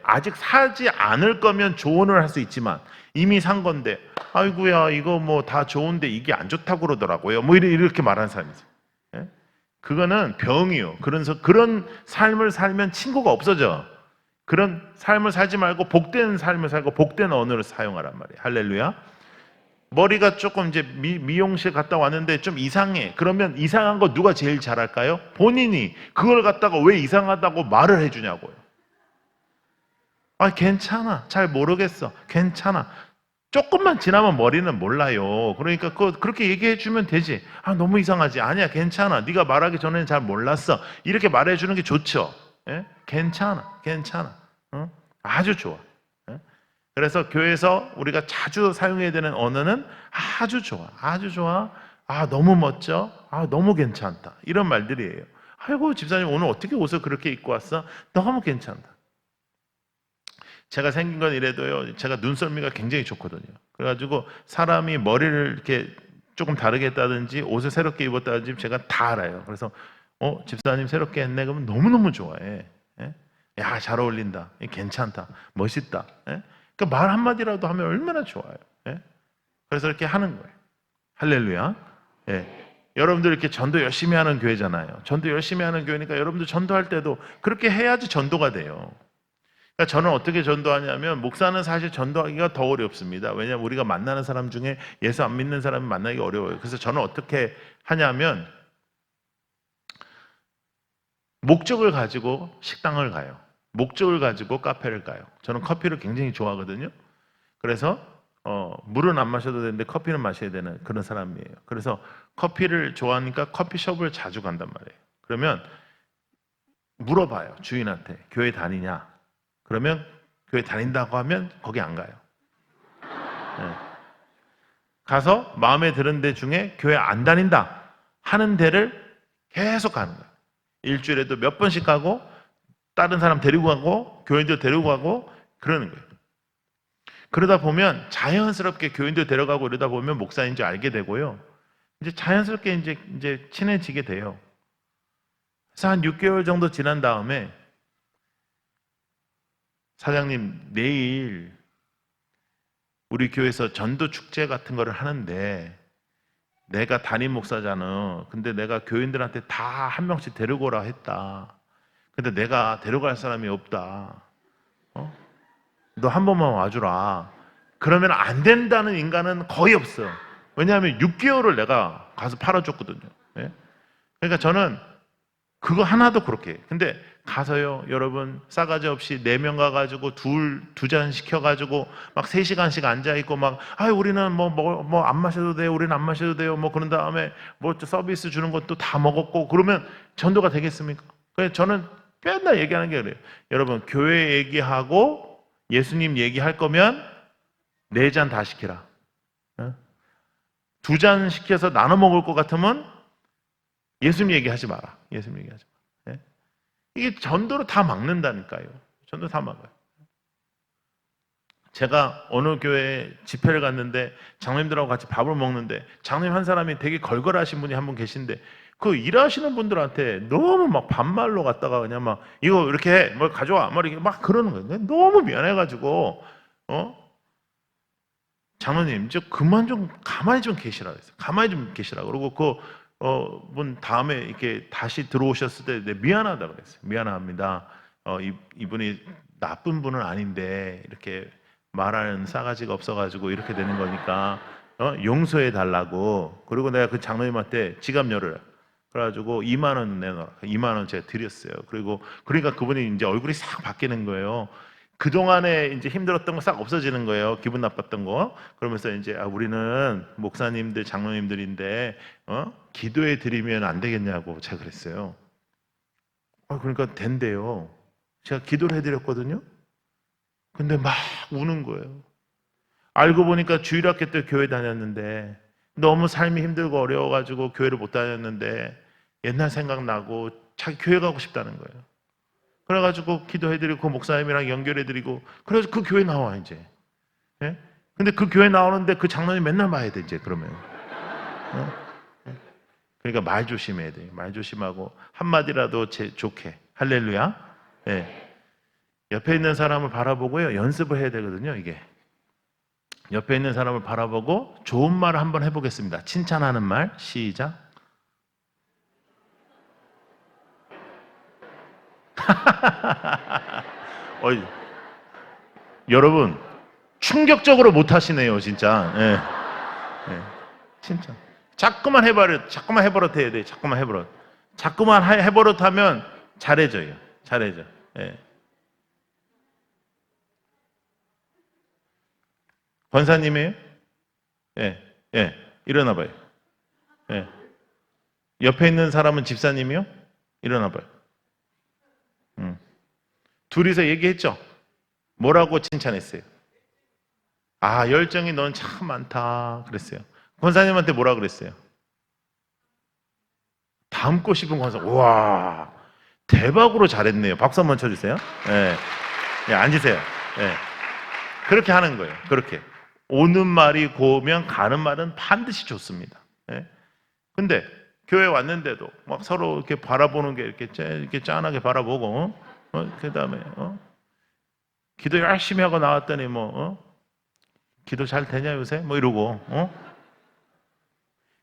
아직 사지 않을 거면 조언을 할 수 있지만 이미 산 건데 아이고야 이거 뭐 다 좋은데 이게 안 좋다고 그러더라고요. 뭐 이렇게 말하는 사람이 있어요. 예? 그거는 병이요. 그런 삶을 살면 친구가 없어져. 그런 삶을 살지 말고 복된 삶을 살고 복된 언어를 사용하란 말이에요. 할렐루야. 머리가 조금 이제 미용실 갔다 왔는데 좀 이상해. 그러면 이상한 거 누가 제일 잘할까요? 본인이. 그걸 갖다가 왜 이상하다고 말을 해주냐고요. 괜찮아. 잘 모르겠어. 괜찮아. 조금만 지나면 머리는 몰라요. 그러니까 그렇게 얘기해 주면 되지. 아, 너무 이상하지. 아니야, 괜찮아. 네가 말하기 전에는 잘 몰랐어. 이렇게 말해 주는 게 좋죠. 예? 괜찮아, 괜찮아. 어? 아주 좋아. 예? 그래서 교회에서 우리가 자주 사용해야 되는 언어는 아주 좋아, 아주 좋아. 아, 너무 멋져. 아, 너무 괜찮다. 이런 말들이에요. 아이고, 집사님 오늘 어떻게 옷을 그렇게 입고 왔어? 너무 괜찮다. 제가 생긴 건 이래도요, 제가 눈썰미가 굉장히 좋거든요. 그래가지고 사람이 머리를 이렇게 조금 다르게 했다든지 옷을 새롭게 입었다든지 제가 다 알아요. 그래서 집사님 새롭게 했네 그러면 너무너무 좋아해. 예? 야, 잘 어울린다. 괜찮다. 멋있다. 예? 그러니까 말 한마디라도 하면 얼마나 좋아요. 예? 그래서 이렇게 하는 거예요. 할렐루야. 예. 여러분들 이렇게 전도 열심히 하는 교회잖아요. 전도 열심히 하는 교회니까 여러분들 전도할 때도 그렇게 해야지 전도가 돼요. 그러니까 저는 어떻게 전도하냐면, 목사는 사실 전도하기가 더 어렵습니다. 왜냐하면 우리가 만나는 사람 중에 예수 안 믿는 사람을 만나기 어려워요. 그래서 저는 어떻게 하냐면 목적을 가지고 식당을 가요. 목적을 가지고 카페를 가요. 저는 커피를 굉장히 좋아하거든요. 그래서 물은 안 마셔도 되는데 커피는 마셔야 되는 그런 사람이에요. 그래서 커피를 좋아하니까 커피숍을 자주 간단 말이에요. 그러면 물어봐요. 주인한테 교회 다니냐? 그러면 교회 다닌다고 하면 거기 안 가요. 네. 가서 마음에 드는 데 중에 교회 안 다닌다 하는 데를 계속 가는 거예요. 일주일에도 몇 번씩 가고 다른 사람 데리고 가고 교인들 데리고 가고 그러는 거예요. 그러다 보면 자연스럽게 교인들 데려가고 이러다 보면 목사인지 알게 되고요. 이제 자연스럽게 이제 친해지게 돼요. 그래서 한 6개월 정도 지난 다음에 사장님, 내일 우리 교회에서 전도 축제 같은 거를 하는데 내가 담임 목사잖아. 근데 내가 교인들한테 다 한 명씩 데리고 오라 했다. 근데 내가 데려갈 사람이 없다. 너 한 번만 와주라. 그러면 안 된다는 인간은 거의 없어. 왜냐하면 6개월을 내가 가서 팔아줬거든요. 예? 그러니까 저는 그거 하나도 그렇게 해. 근데 가서요, 여러분, 싸가지 없이 4명 가가지고 두 잔 시켜가지고 막 3시간씩 앉아있고 막, 우리는 뭐 안 마셔도 돼요. 우리는 안 마셔도 돼요. 뭐 그런 다음에 뭐 서비스 주는 것도 다 먹었고 그러면 전도가 되겠습니까? 그래서 저는 맨날 얘기하는 게 그래요. 여러분, 교회 얘기하고 예수님 얘기할 거면 4잔 다 시키라. 2잔 시켜서 나눠 먹을 것 같으면 예수님 얘기하지 마라. 예수님 얘기하지 마라. 이게 전도로 다 막는다니까요. 전도 다 막아요. 제가 어느 교회에 집회를 갔는데 장로님들하고 같이 밥을 먹는데 장로님 한 사람이 되게 걸걸하신 분이 한 분 계신데 그 일하시는 분들한테 너무 막 반말로 갖다가 그냥 막 이거 이렇게 해, 뭘 가져와, 뭐 이렇게 막 그러는 거예요. 너무 미안해가지고 장로님 저 그만 좀 가만히 좀 계시라 그랬어요. 가만히 좀 계시라. 그러고 분 다음에 이렇게 다시 들어오셨을 때 미안하다 그랬어요. 미안합니다. 이분이 나쁜 분은 아닌데 이렇게 말하는 싸가지가 없어가지고 이렇게 되는 거니까 용서해 달라고. 그리고 내가 그 장로님한테 지갑 열어라. 그래가지고 2만 원 내놔라. 2만 원 제가 드렸어요. 그러니까 그분이 이제 얼굴이 싹 바뀌는 거예요. 그동안에 이제 힘들었던 거 싹 없어지는 거예요. 기분 나빴던 거. 그러면서 이제 우리는 목사님들, 장로님들인데 기도해 드리면 안 되겠냐고 제가 그랬어요. 그러니까 된대요. 제가 기도를 해드렸거든요. 근데 막 우는 거예요. 알고 보니까 주일학교 때 교회 다녔는데 너무 삶이 힘들고 어려워가지고 교회를 못 다녔는데 옛날 생각나고 자기 교회 가고 싶다는 거예요. 그래가지고 기도해드리고 목사님이랑 연결해드리고 그래서 그 교회 나와 이제. 예? 근데 그 교회 나오는데 그 장로님 맨날 봐야 돼 이제 그러면. 그러니까 말 조심해야 돼. 말 조심하고 한마디라도 좋게. 할렐루야. 예. 옆에 있는 사람을 바라보고요 연습을 해야 되거든요. 이게 옆에 있는 사람을 바라보고 좋은 말을 한번 해보겠습니다. 칭찬하는 말 시작. 여러분 충격적으로 못하시네요 진짜. 예. 예. 진짜 자꾸만 해버릇 해야 돼. 자꾸만 해버릇하면 잘해져요. 예. 권사님이에요? 예, 예. 일어나 봐요. 예. 옆에 있는 사람은 집사님이요? 일어나 봐요. 둘이서 얘기했죠? 뭐라고 칭찬했어요? 아, 열정이 넌 참 많다. 그랬어요. 권사님한테 뭐라 그랬어요? 닮고 싶은 권사. 와, 대박으로 잘했네요. 박수 한번 쳐주세요. 예. 예, 앉으세요. 예. 그렇게 하는 거예요. 그렇게. 오는 말이 고우면 가는 말은 반드시 좋습니다. 예. 근데 교회 왔는데도 막 서로 이렇게 바라보는 게 이렇게 짠하게 바라보고, 그 다음에, 기도 열심히 하고 나왔더니 기도 잘 되냐 요새? 뭐 이러고,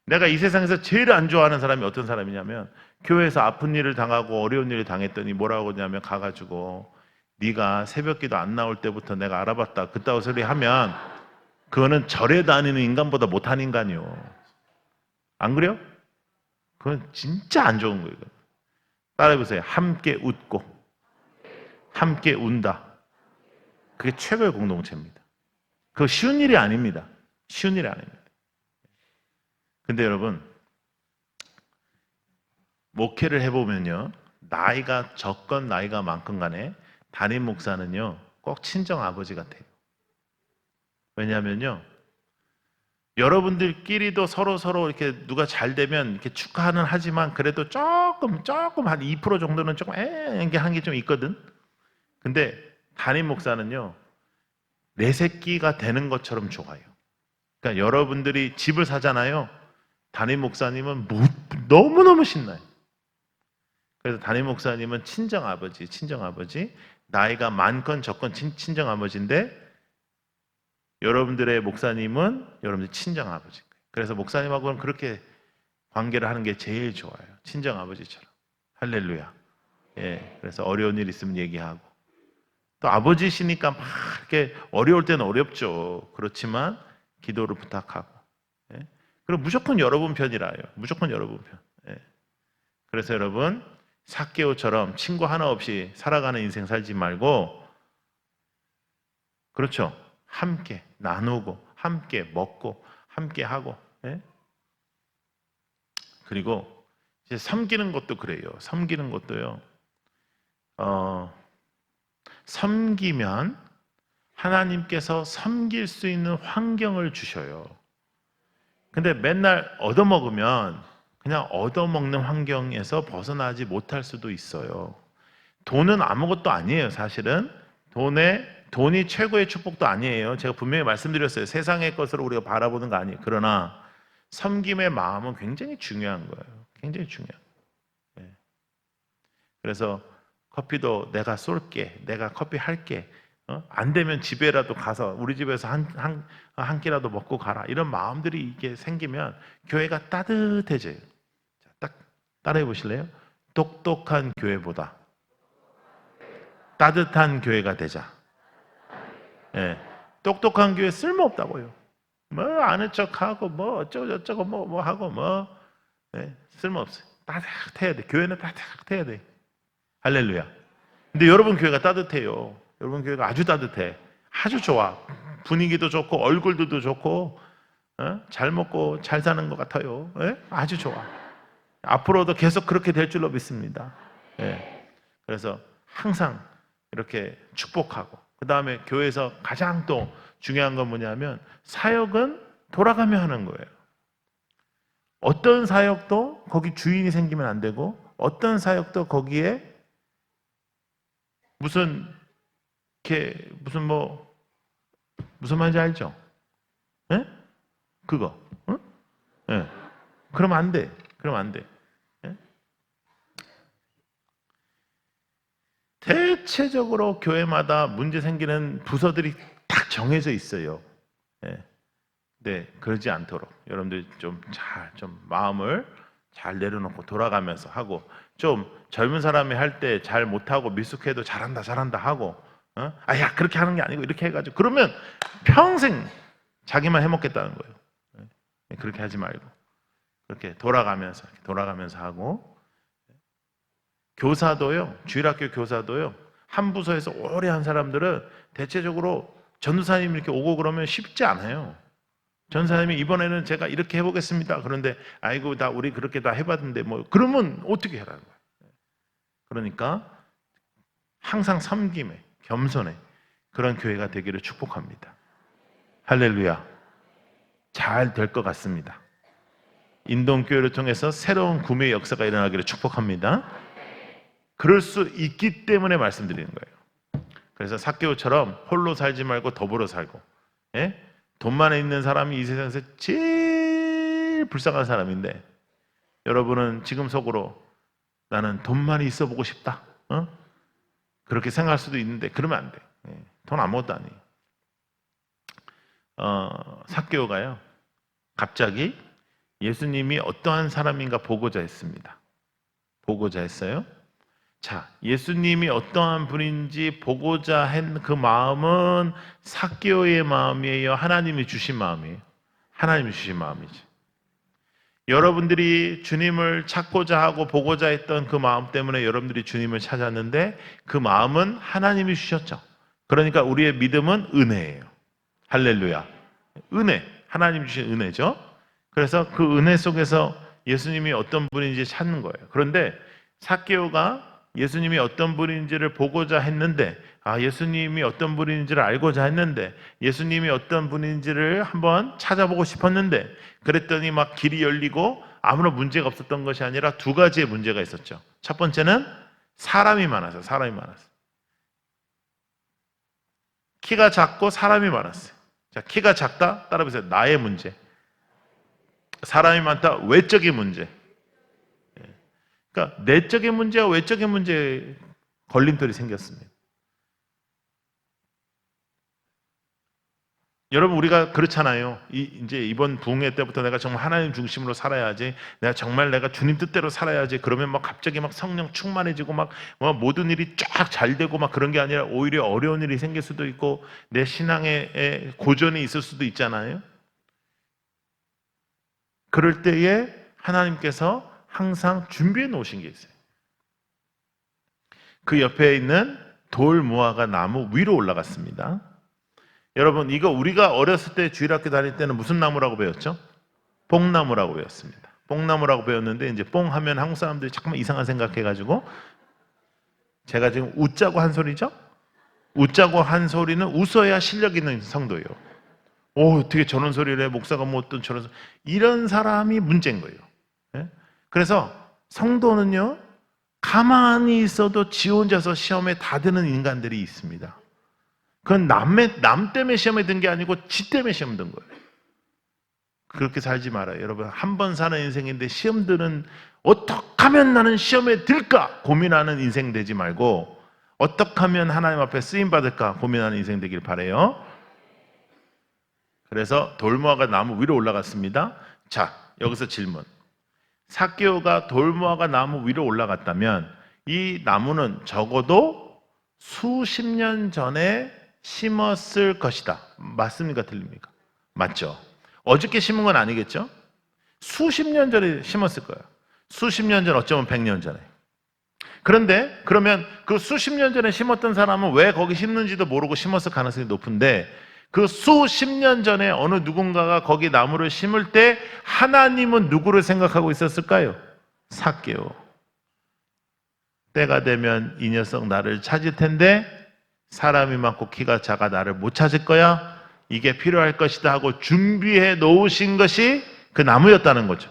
내가 이 세상에서 제일 안 좋아하는 사람이 어떤 사람이냐면 교회에서 아픈 일을 당하고 어려운 일을 당했더니 뭐라고 하냐면 가가지고 네가 새벽기도 안 나올 때부터 내가 알아봤다 그따위 소리 하면 그거는 절에 다니는 인간보다 못한 인간이요. 안 그래요? 그건 진짜 안 좋은 거예요. 따라해보세요. 함께 웃고 함께 운다. 그게 최고의 공동체입니다. 그거 쉬운 일이 아닙니다. 쉬운 일이 아닙니다. 근데 여러분, 목회를 해보면요, 나이가 적건 나이가 많건 간에 담임 목사는요 꼭 친정 아버지 같아요. 왜냐하면요, 여러분들끼리도 서로 이렇게 누가 잘 되면 이렇게 축하는 하지만 그래도 조금 한 2% 정도는 조금 한 게 좀 있거든. 근데 담임 목사는요 내 새끼가 되는 것처럼 좋아요. 그러니까 여러분들이 집을 사잖아요. 담임 목사님은 너무너무 신나요. 그래서 담임 목사님은 친정 아버지, 나이가 많건 적건 친정 아버지인데 여러분들의 목사님은 여러분들 친정 아버지. 그래서 목사님하고는 그렇게 관계를 하는 게 제일 좋아요. 친정 아버지처럼. 할렐루야. 예, 그래서 어려운 일 있으면 얘기하고. 또 아버지시니까 막 이렇게 어려울 때는 어렵죠. 그렇지만 기도를 부탁하고. 예. 그리고 무조건 여러분 편이라요. 무조건 여러분 편. 예. 그래서 여러분 삭개오처럼 친구 하나 없이 살아가는 인생 살지 말고, 그렇죠. 함께 나누고 함께 먹고 함께 하고. 예? 그리고 이제 섬기는 것도 그래요. 섬기는 것도요. 섬기면 하나님께서 섬길 수 있는 환경을 주셔요. 근데 맨날 얻어먹으면 그냥 얻어먹는 환경에서 벗어나지 못할 수도 있어요. 돈은 아무것도 아니에요, 사실은. 돈이 최고의 축복도 아니에요. 제가 분명히 말씀드렸어요. 세상의 것으로 우리가 바라보는 거 아니에요. 그러나 섬김의 마음은 굉장히 중요한 거예요. 굉장히 중요한 거예요. 네. 그래서 커피도 내가 쏠게, 내가 커피 할게. 안 되면 집에라도 가서 우리 집에서 한 끼라도 먹고 가라. 이런 마음들이 이게 생기면 교회가 따뜻해져요. 자, 딱 따라해 보실래요? 똑똑한 교회보다 따뜻한 교회가 되자. 예. 똑똑한 교회 쓸모없다고요. 뭐 아는 척하고 뭐 어쩌고 저쩌고 뭐 하고 예, 쓸모없어요. 따뜻해야 돼. 교회는 따뜻해야 돼. 할렐루야. 근데 여러분 교회가 따뜻해요. 여러분 교회가 아주 따뜻해. 아주 좋아. 분위기도 좋고 얼굴들도 좋고 잘 먹고 잘 사는 것 같아요. 예? 아주 좋아. 앞으로도 계속 그렇게 될 줄로 믿습니다. 예. 그래서 항상 이렇게 축복하고, 그 다음에 교회에서 가장 또 중요한 건 뭐냐면 사역은 돌아가며 하는 거예요. 어떤 사역도 거기 주인이 생기면 안 되고, 어떤 사역도 거기에 무슨 말인지 알죠? 예? 그거. 예. 그러면 안 돼. 예? 대체적으로 교회마다 문제 생기는 부서들이 딱 정해져 있어요. 예. 네, 그러지 않도록 여러분들 좀 마음을 잘 내려놓고 돌아가면서 하고, 좀 젊은 사람이 할 때 잘 못하고 미숙해도 잘한다 하고, 야 그렇게 하는 게 아니고 이렇게 해가지고, 그러면 평생 자기만 해먹겠다는 거예요. 그렇게 하지 말고 그렇게 돌아가면서 하고. 교사도요, 주일학교 교사도요, 한 부서에서 오래 한 사람들은 대체적으로 전도사님 이렇게 오고 그러면 쉽지 않아요. 전도사님이 이번에는 제가 이렇게 해보겠습니다. 그런데 아이고 다 우리 그렇게 다 해봤는데 뭐 그러면 어떻게 해라는 거예요. 그러니까 항상 섬김에 겸손에 그런 교회가 되기를 축복합니다. 할렐루야. 잘 될 것 같습니다. 인동교회를 통해서 새로운 구매의 역사가 일어나기를 축복합니다. 그럴 수 있기 때문에 말씀드리는 거예요. 그래서 삭개오처럼 홀로 살지 말고 더불어 살고, 예? 돈만 있는 사람이 이 세상에서 제일 불쌍한 사람인데 여러분은 지금 속으로 나는 돈만 있어 보고 싶다, 그렇게 생각할 수도 있는데 그러면 안 돼. 돈 아무것도 아니에요. 삭개오가요 갑자기 예수님이 어떠한 사람인가 보고자 했습니다. 보고자 했어요. 자, 예수님이 어떠한 분인지 보고자 한 그 마음은 삭개오의 마음이에요? 하나님이 주신 마음이에요? 하나님이 주신 마음이지. 여러분들이 주님을 찾고자 하고 보고자 했던 그 마음 때문에 여러분들이 주님을 찾았는데 그 마음은 하나님이 주셨죠. 그러니까 우리의 믿음은 은혜예요. 할렐루야. 은혜, 하나님 주신 은혜죠. 그래서 그 은혜 속에서 예수님이 어떤 분인지 찾는 거예요. 그런데 삭개오가 예수님이 어떤 분인지를 보고자 했는데, 예수님이 어떤 분인지를 알고자 했는데, 예수님이 어떤 분인지를 한번 찾아보고 싶었는데, 그랬더니 막 길이 열리고 아무런 문제가 없었던 것이 아니라 두 가지의 문제가 있었죠. 첫 번째는 사람이 많아서, 사람이 많았어요. 키가 작고 사람이 많았어요. 자, 키가 작다? 따라보세요. 나의 문제. 사람이 많다? 외적인 문제. 그러니까 내적인 문제와 외적인 문제에 걸림돌이 생겼습니다. 여러분 우리가 그렇잖아요. 이제 이번 부흥회 때부터 내가 정말 하나님 중심으로 살아야지. 내가 정말 내가 주님 뜻대로 살아야지. 그러면 막 갑자기 막 성령 충만해지고 막 모든 일이 쫙 잘 되고 막 그런 게 아니라 오히려 어려운 일이 생길 수도 있고 내 신앙에 고전이 있을 수도 있잖아요. 그럴 때에 하나님께서 항상 준비해 놓으신 게 있어요. 그 옆에 있는 돌 무화과 나무 위로 올라갔습니다. 여러분 이거 우리가 어렸을 때 주일학교 다닐 때는 무슨 나무라고 배웠죠? 뽕나무라고 배웠습니다. 뽕나무라고 배웠는데 이제 뽕 하면 한국 사람들이 잠깐만 이상한 생각해가지고 제가 지금 웃자고 한 소리죠? 웃자고 한 소리는 웃어야 실력 있는 성도예요. 어떻게 저런 소리를 해? 목사가 뭐 어떤 저런 이런 사람이 문제인 거예요. 예? 그래서 성도는요 가만히 있어도 지 혼자서 시험에 다 드는 인간들이 있습니다. 그건 남 때문에 시험에 든 게 아니고 지 때문에 시험 든 거예요. 그렇게 살지 말아요. 여러분 한 번 사는 인생인데 시험 드는 어떻게 하면 나는 시험에 들까 고민하는 인생 되지 말고 어떻게 하면 하나님 앞에 쓰임 받을까 고민하는 인생 되길 바라요. 그래서 돌무화과 나무 위로 올라갔습니다. 자, 여기서 질문. 삭개오가 돌무화과 나무 위로 올라갔다면 이 나무는 적어도 수십 년 전에 심었을 것이다. 맞습니까? 틀립니까? 맞죠? 어저께 심은 건 아니겠죠? 수십 년 전에 심었을 거예요. 수십 년 전, 어쩌면 100년 전에. 그런데 그러면 그 수십 년 전에 심었던 사람은 왜 거기 심는지도 모르고 심었을 가능성이 높은데 그 수십 년 전에 어느 누군가가 거기 나무를 심을 때 하나님은 누구를 생각하고 있었을까요? 삭개오. 때가 되면 이 녀석 나를 찾을 텐데 사람이 많고 키가 작아 나를 못 찾을 거야. 이게 필요할 것이다 하고 준비해 놓으신 것이 그 나무였다는 거죠.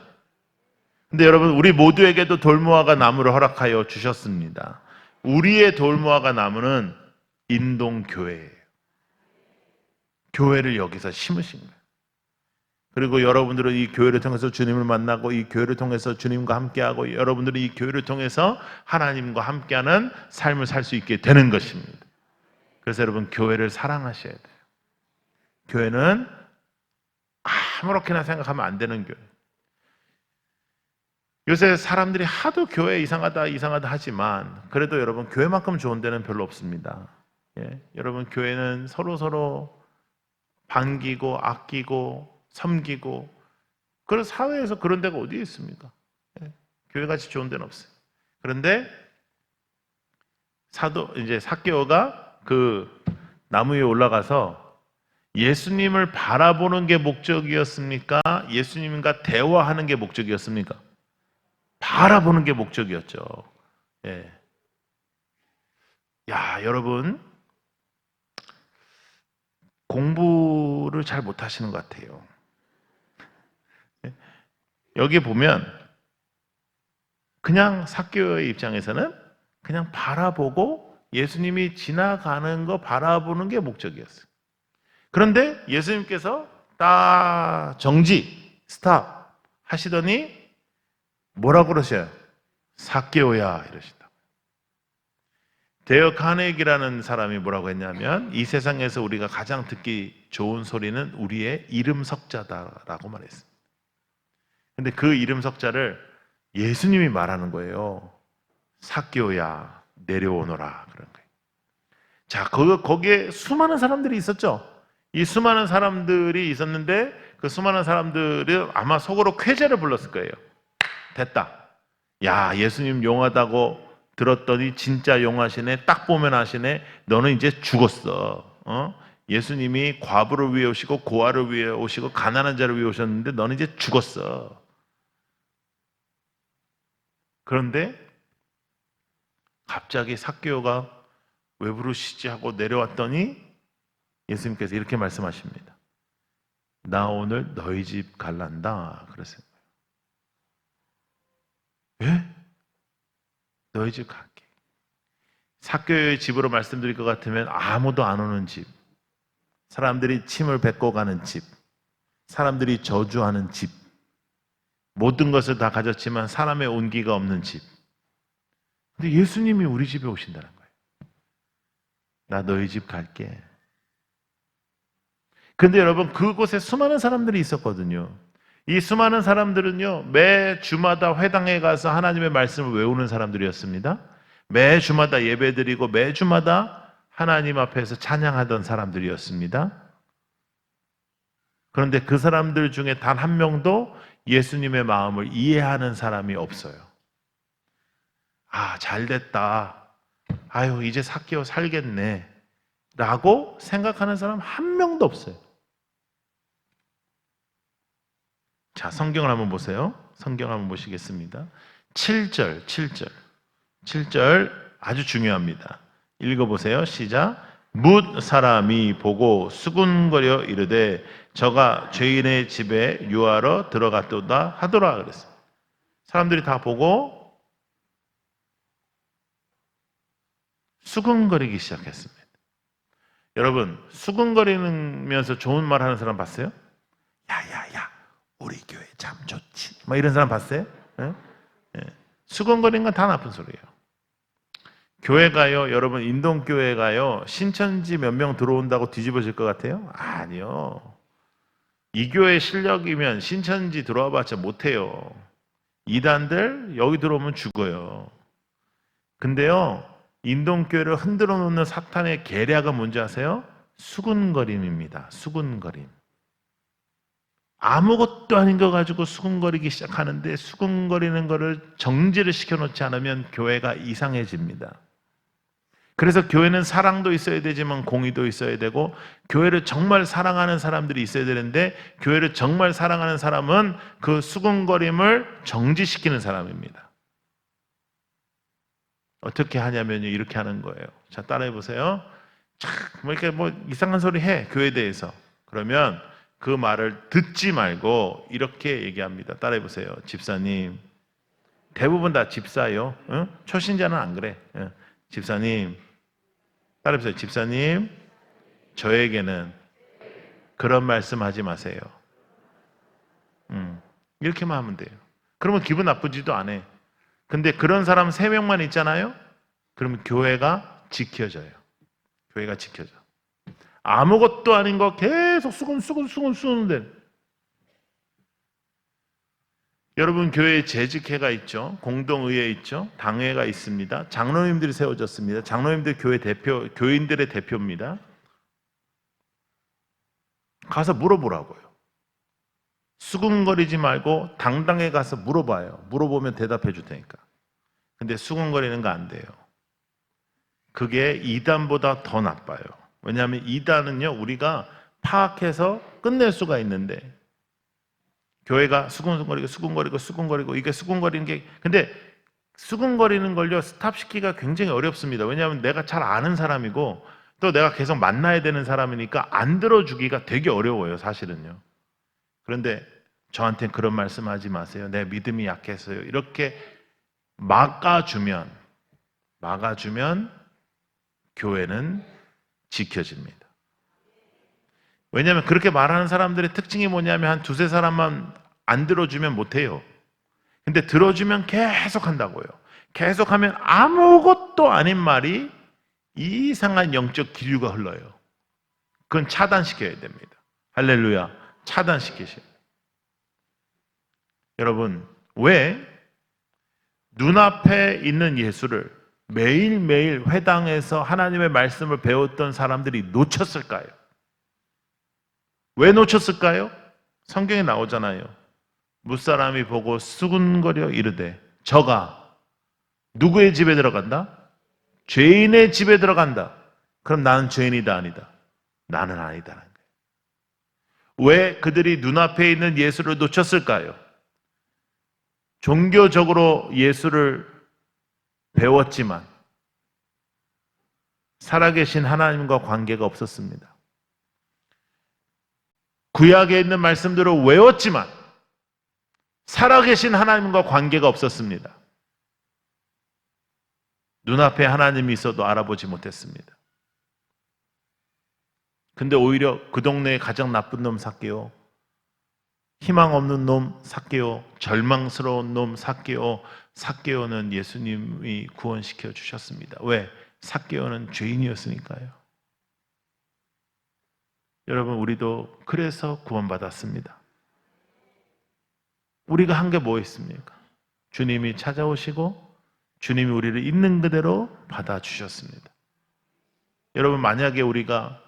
근데 여러분 우리 모두에게도 돌무화과 나무를 허락하여 주셨습니다. 우리의 돌무화과 나무는 인동교회예요. 교회를 여기서 심으신 거예요. 그리고 여러분들은 이 교회를 통해서 주님을 만나고 이 교회를 통해서 주님과 함께하고 여러분들은 이 교회를 통해서 하나님과 함께하는 삶을 살 수 있게 되는 것입니다. 그래서 여러분 교회를 사랑하셔야 돼요. 교회는 아무렇게나 생각하면 안 되는 교회. 요새 사람들이 하도 교회 이상하다 하지만 그래도 여러분 교회만큼 좋은 데는 별로 없습니다. 여러분 교회는 서로 반기고 아끼고 섬기고 그런 사회에서 그런 데가 어디 있습니까? 교회같이 좋은 데는 없어요. 그런데 이제 삭개오가 그 나무 위에 올라가서 예수님을 바라보는 게 목적이었습니까? 예수님과 대화하는 게 목적이었습니까? 바라보는 게 목적이었죠. 예. 야, 여러분, 공부를 잘 못하시는 것 같아요. 예? 여기 보면 그냥 삭개오의 입장에서는 그냥 바라보고 예수님이 지나가는 거 바라보는 게 목적이었어요. 그런데 예수님께서 딱 정지, 스탑 하시더니 뭐라고 그러셔요? 삭개오야 이러시다. 데어 카네기라는 사람이 뭐라고 했냐면 이 세상에서 우리가 가장 듣기 좋은 소리는 우리의 이름 석자다라고 말했어요. 근데 그 이름 석자를 예수님이 말하는 거예요. 삭개오야 내려오너라 그런 거예요. 자, 거기에 수많은 사람들이 있었죠. 이 수많은 사람들이 있었는데 그 수많은 사람들이 아마 속으로 쾌재를 불렀을 거예요. 됐다. 야, 예수님 용하다고 들었더니 진짜 용하시네. 딱 보면 아시네. 너는 이제 죽었어. 예수님이 과부를 위해 오시고 고아를 위해 오시고 가난한 자를 위해 오셨는데 너는 이제 죽었어. 그런데 갑자기 삭개오가 왜 부르시지 하고 내려왔더니 예수님께서 이렇게 말씀하십니다. 나 오늘 너희 집 갈란다 그랬어요. 예? 너희 집 갈게. 삭개오의 집으로 말씀드릴 것 같으면 아무도 안 오는 집, 사람들이 침을 뱉고 가는 집, 사람들이 저주하는 집, 모든 것을 다 가졌지만 사람의 온기가 없는 집. 근데 예수님이 우리 집에 오신다는 거예요. 나 너희 집 갈게. 근데 여러분 그곳에 수많은 사람들이 있었거든요. 이 수많은 사람들은요, 매 주마다 회당에 가서 하나님의 말씀을 외우는 사람들이었습니다. 매 주마다 예배드리고 매 주마다 하나님 앞에서 찬양하던 사람들이었습니다. 그런데 그 사람들 중에 단 한 명도 예수님의 마음을 이해하는 사람이 없어요. 아, 잘 됐다. 아유, 이제 삭개오 살겠네. 라고 생각하는 사람 한 명도 없어요. 자, 성경을 한번 보세요. 성경 한번 보시겠습니다. 7절 아주 중요합니다. 읽어보세요. 시작. 뭇 사람이 보고 수군거려 이르되 저가 죄인의 집에 유하러 들어갔도다 하더라 그랬어요. 사람들이 다 보고 수군거리기 시작했습니다. 여러분, 수군거리면서 좋은 말 하는 사람 봤어요? 야야야, 우리 교회 참 좋지. 막 이런 사람 봤어요? 예? 예. 수군거리는 건 다 나쁜 소리예요. 교회 가요, 여러분 인동교회 가요, 신천지 몇 명 들어온다고 뒤집어질 것 같아요? 아니요. 이 교회 실력이면 신천지 들어와 봤자 못해요. 이단들 여기 들어오면 죽어요. 근데요, 인동교회를 흔들어 놓는 사탄의 계략은 뭔지 아세요? 수군거림입니다. 수군거림. 아무것도 아닌 거 가지고 수군거리기 시작하는데 수군거리는 거를 정지를 시켜놓지 않으면 교회가 이상해집니다. 그래서 교회는 사랑도 있어야 되지만 공의도 있어야 되고, 교회를 정말 사랑하는 사람들이 있어야 되는데, 교회를 정말 사랑하는 사람은 그 수군거림을 정지시키는 사람입니다. 어떻게 하냐면요, 이렇게 하는 거예요. 자, 따라해 보세요. 뭐 이렇게 뭐 이상한 소리 해, 교회에 대해서. 그러면 그 말을 듣지 말고 이렇게 얘기합니다. 따라해 보세요. 집사님, 대부분 다 집사요. 응? 초신자는 안 그래. 응. 집사님, 따라해 보세요. 집사님, 저에게는 그런 말씀하지 마세요. 이렇게만 하면 돼요. 그러면 기분 나쁘지도 않아. 근데 그런 사람 3명만 있잖아요. 그러면 교회가 지켜져요. 교회가 지켜져. 아무것도 아닌 거 계속 수근수근데, 여러분 교회에 재직회가 있죠. 공동의회 있죠. 당회가 있습니다. 장로님들이 세워졌습니다. 장로님들 교회 대표, 교인들의 대표입니다. 가서 물어보라고요. 수근거리지 말고 당당히 가서 물어봐요. 물어보면 대답해 줄 테니까. 근데 수근거리는 거 안 돼요. 그게 이단보다 더 나빠요. 왜냐하면 이단은요, 우리가 파악해서 끝낼 수가 있는데, 교회가 수근거리고 이게 수근거리는 게, 근데 수근거리는 걸요 스탑시키기가 굉장히 어렵습니다. 왜냐하면 내가 잘 아는 사람이고 또 내가 계속 만나야 되는 사람이니까 안 들어주기가 되게 어려워요, 사실은요. 그런데 저한테 그런 말씀하지 마세요. 내 믿음이 약해서요. 이렇게 막아주면 교회는 지켜집니다. 왜냐하면 그렇게 말하는 사람들의 특징이 뭐냐면 한 두세 사람만 안 들어주면 못해요. 근데 들어주면 계속 한다고요. 계속하면 아무것도 아닌 말이 이상한 영적 기류가 흘러요. 그건 차단시켜야 됩니다. 할렐루야. 차단시키셔요. 여러분, 왜 눈앞에 있는 예수를 매일매일 회당에서 하나님의 말씀을 배웠던 사람들이 놓쳤을까요? 왜 놓쳤을까요? 성경에 나오잖아요. 무사람이 보고 수군거려 이르되 저가 누구의 집에 들어간다? 죄인의 집에 들어간다. 그럼 나는 죄인이다 아니다? 나는 아니다라는 거예요. 왜 그들이 눈앞에 있는 예수를 놓쳤을까요? 종교적으로 예수를 배웠지만 살아계신 하나님과 관계가 없었습니다. 구약에 있는 말씀들을 외웠지만 살아계신 하나님과 관계가 없었습니다. 눈앞에 하나님이 있어도 알아보지 못했습니다. 근데 오히려 그 동네에 가장 나쁜 놈 삭개오, 희망 없는 놈 삭개오, 절망스러운 놈 삭개오, 삭개오는 예수님이 구원시켜 주셨습니다. 왜? 삭개오는 죄인이었으니까요. 여러분, 우리도 그래서 구원받았습니다. 우리가 한 게 뭐 있습니까? 주님이 찾아오시고 주님이 우리를 있는 그대로 받아주셨습니다. 여러분, 만약에 우리가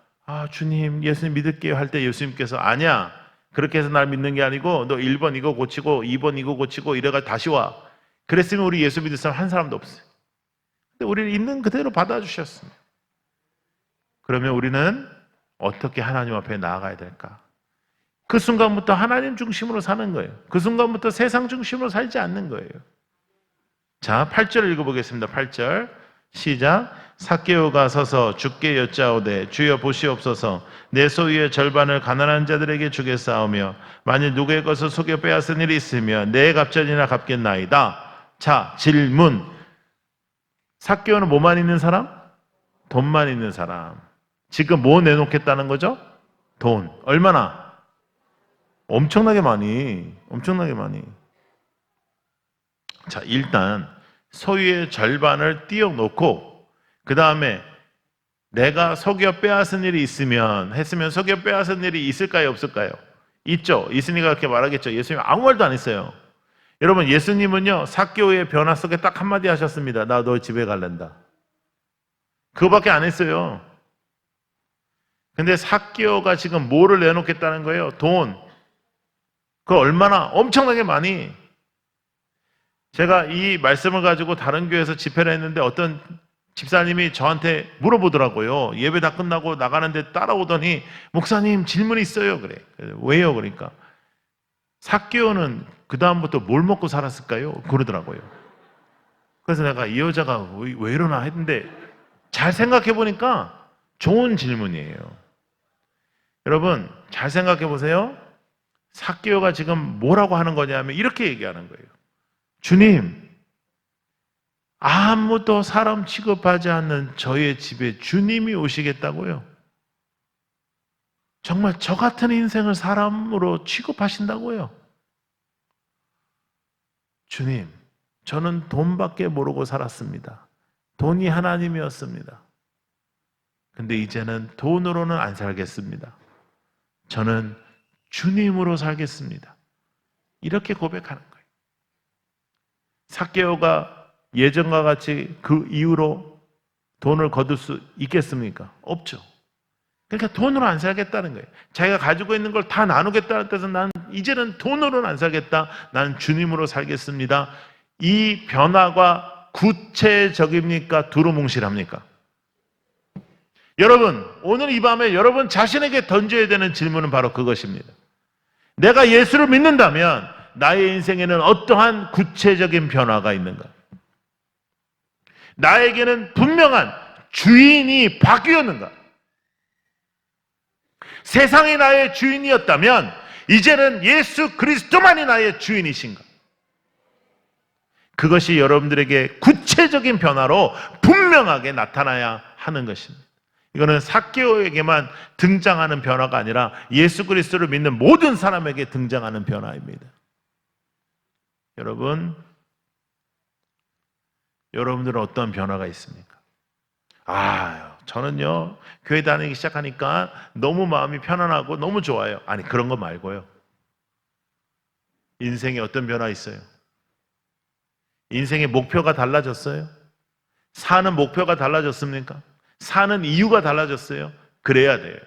주님 예수님 믿을게요 할 때 예수님께서 아니야, 그렇게 해서 날 믿는 게 아니고 너 1번 이거 고치고 2번 이거 고치고 이래가 다시 와, 그랬으면 우리 예수 믿을 사람 한 사람도 없어요. 근데 우리를 있는 그대로 받아주셨습니다. 그러면 우리는 어떻게 하나님 앞에 나아가야 될까? 그 순간부터 하나님 중심으로 사는 거예요. 그 순간부터 세상 중심으로 살지 않는 거예요. 자, 8절 읽어보겠습니다. 8절 시작. 삭개오가 서서 주께 여짜오되 주여 보시옵소서, 내 소유의 절반을 가난한 자들에게 주겠사오며 만일 누구의 것을 속여 빼앗은 일이 있으면 내 갑절이나 갚겠나이다. 자, 질문. 삭개오는 뭐만 있는 사람? 돈만 있는 사람. 지금 뭐 내놓겠다는 거죠? 돈. 얼마나? 엄청나게 많이. 자, 일단 소유의 절반을 띄워놓고 그 다음에 내가 속여 빼앗은 일이 했으면 속여 빼앗은 일이 있을까요, 없을까요? 있죠. 있으니까 그렇게 말하겠죠. 예수님 아무 말도 안 했어요. 여러분, 예수님은요 삭개오의 변화 속에 딱 한마디 하셨습니다. 나 너 집에 갈랜다. 그거밖에 안 했어요. 근데 삭개오가 지금 뭐를 내놓겠다는 거예요? 돈. 그 얼마나 엄청나게 많이. 제가 이 말씀을 가지고 다른 교회에서 집회를 했는데 어떤 집사님이 저한테 물어보더라고요. 예배 다 끝나고 나가는데 따라오더니 목사님 질문이 있어요. 그래. 왜요? 그러니까 삭개오는 그 다음부터 뭘 먹고 살았을까요? 그러더라고요. 그래서 내가 이 여자가 왜 이러나 했는데 잘 생각해 보니까 좋은 질문이에요. 여러분, 잘 생각해 보세요. 삭개오가 지금 뭐라고 하는 거냐면 이렇게 얘기하는 거예요. 주님, 아무도 사람 취급하지 않는 저의 집에 주님이 오시겠다고요? 정말 저 같은 인생을 사람으로 취급하신다고요? 주님, 저는 돈밖에 모르고 살았습니다. 돈이 하나님이었습니다. 근데 이제는 돈으로는 안 살겠습니다. 저는 주님으로 살겠습니다. 이렇게 고백하는 거예요. 삭개오가 예전과 같이 그 이후로 돈을 거둘 수 있겠습니까? 없죠. 그러니까 돈으로 안 살겠다는 거예요. 자기가 가지고 있는 걸 다 나누겠다는 뜻은 난 이제는 돈으로는 안 살겠다. 난 주님으로 살겠습니다. 이 변화가 구체적입니까? 두루뭉실합니까? 여러분, 오늘 이 밤에 여러분 자신에게 던져야 되는 질문은 바로 그것입니다. 내가 예수를 믿는다면 나의 인생에는 어떠한 구체적인 변화가 있는가? 나에게는 분명한 주인이 바뀌었는가? 세상이 나의 주인이었다면 이제는 예수 그리스도만이 나의 주인이신가? 그것이 여러분들에게 구체적인 변화로 분명하게 나타나야 하는 것입니다. 이거는 삭개오에게만 등장하는 변화가 아니라 예수 그리스도를 믿는 모든 사람에게 등장하는 변화입니다. 여러분들은 어떤 변화가 있습니까? 저는요, 교회 다니기 시작하니까 너무 마음이 편안하고 너무 좋아요. 아니, 그런 거 말고요. 인생에 어떤 변화 있어요? 인생의 목표가 달라졌어요? 사는 목표가 달라졌습니까? 사는 이유가 달라졌어요? 그래야 돼요.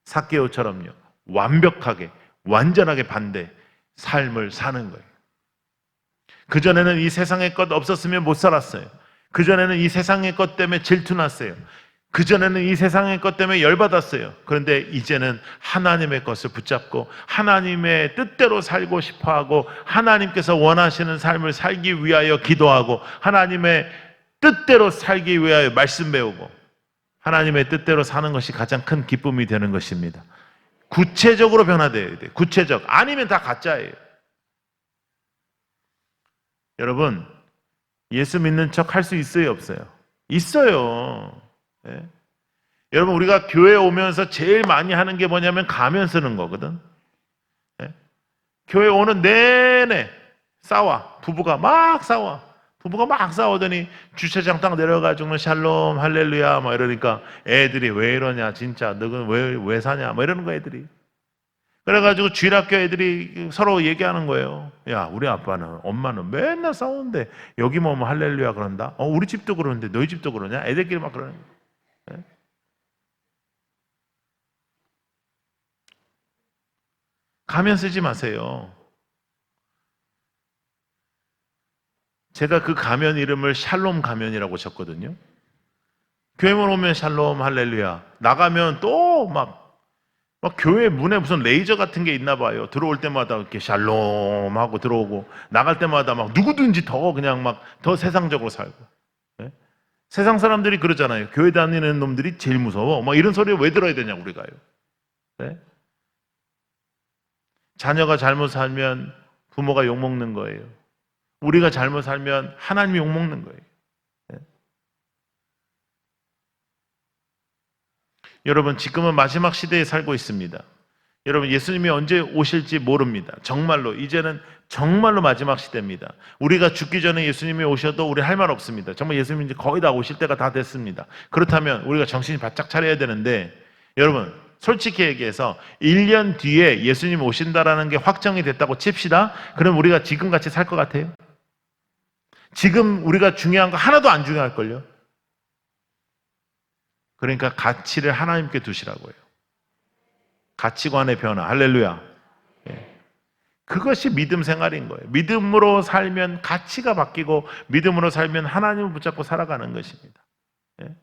삭개오처럼요. 완벽하게, 완전하게 반대 삶을 사는 거예요. 그전에는 이 세상의 것 없었으면 못 살았어요. 그전에는 이 세상의 것 때문에 질투났어요. 그전에는 이 세상의 것 때문에 열받았어요. 그런데 이제는 하나님의 것을 붙잡고 하나님의 뜻대로 살고 싶어하고 하나님께서 원하시는 삶을 살기 위하여 기도하고 하나님의 뜻대로 살기 위하여 말씀 배우고 하나님의 뜻대로 사는 것이 가장 큰 기쁨이 되는 것입니다. 구체적으로 변화되어야 돼요. 구체적. 아니면 다 가짜예요. 여러분, 예수 믿는 척 할 수 있어요, 없어요? 있어요. 네. 여러분, 우리가 교회 오면서 제일 많이 하는 게 뭐냐면 가면 쓰는 거거든. 네. 교회 오는 내내 싸워. 부부가 막 싸우더니 주차장 딱 내려가지고는 샬롬 할렐루야 막 이러니까 애들이 왜 이러냐 진짜 너는 왜 사냐 막 이러는 거 애들이. 그래가지고 주일학교 애들이 서로 얘기하는 거예요. 야, 우리 아빠는 엄마는 맨날 싸우는데 여기만 오면 할렐루야 그런다. 우리 집도 그러는데 너희 집도 그러냐? 애들끼리 막 그러는 거예요. 네? 가면 쓰지 마세요. 제가 그 가면 이름을 샬롬 가면이라고 쳤거든요. 교회만 오면 샬롬 할렐루야. 나가면 또 막 교회 문에 무슨 레이저 같은 게 있나 봐요. 들어올 때마다 이렇게 샬롬 하고 들어오고 나갈 때마다 막 누구든지 더 그냥 막 더 세상적으로 살고. 네? 세상 사람들이 그러잖아요. 교회 다니는 놈들이 제일 무서워. 막 이런 소리 왜 들어야 되냐고 우리가요. 네? 자녀가 잘못 살면 부모가 욕먹는 거예요. 우리가 잘못 살면 하나님이 욕먹는 거예요. 네? 여러분, 지금은 마지막 시대에 살고 있습니다. 여러분, 예수님이 언제 오실지 모릅니다. 정말로 이제는 정말로 마지막 시대입니다. 우리가 죽기 전에 예수님이 오셔도 우리 할 말 없습니다. 정말 예수님이 이제 거의 다 오실 때가 다 됐습니다. 그렇다면 우리가 정신이 바짝 차려야 되는데, 여러분 솔직히 얘기해서 1년 뒤에 예수님 오신다라는 게 확정이 됐다고 칩시다. 그럼 우리가 지금같이 살 것 같아요? 지금 우리가 중요한 거 하나도 안 중요할걸요? 그러니까 가치를 하나님께 두시라고요. 가치관의 변화. 할렐루야. 예. 그것이 믿음 생활인 거예요. 믿음으로 살면 가치가 바뀌고 믿음으로 살면 하나님을 붙잡고 살아가는 것입니다. 예.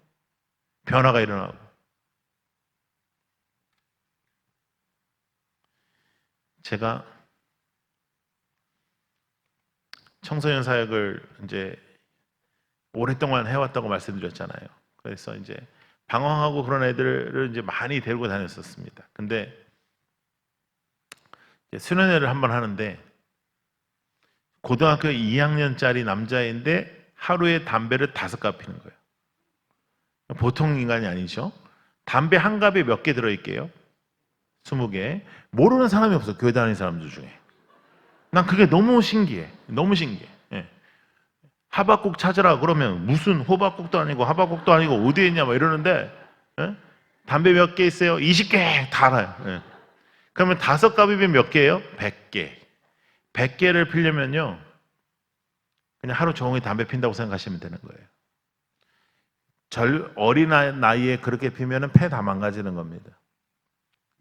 변화가 일어나고. 제가 청소년 사역을 이제 오랫동안 해왔다고 말씀드렸잖아요. 그래서 이제 방황하고 그런 애들을 이제 많이 데리고 다녔었습니다. 근데 수련회를 한번 하는데 고등학교 2학년짜리 남자인데 하루에 담배를 5갑 피는 거예요. 보통 인간이 아니죠. 담배 한 갑에 몇 개 들어있게요? 20개. 모르는 사람이 없어. 교회 다니는 사람들 중에. 난 그게 너무 신기해. 너무 신기해. 예. 하박국 찾으라 그러면 무슨 호박국도 아니고 하박국도 아니고 어디에 있냐 막 이러는데, 예? 담배 몇 개 있어요? 20개 다 알아요. 예. 그러면 5갑이면 몇 개예요? 100개. 100개를 피려면요 그냥 하루 종일 담배 핀다고 생각하시면 되는 거예요. 어린 나이에 그렇게 피면은 폐 다 망가지는 겁니다.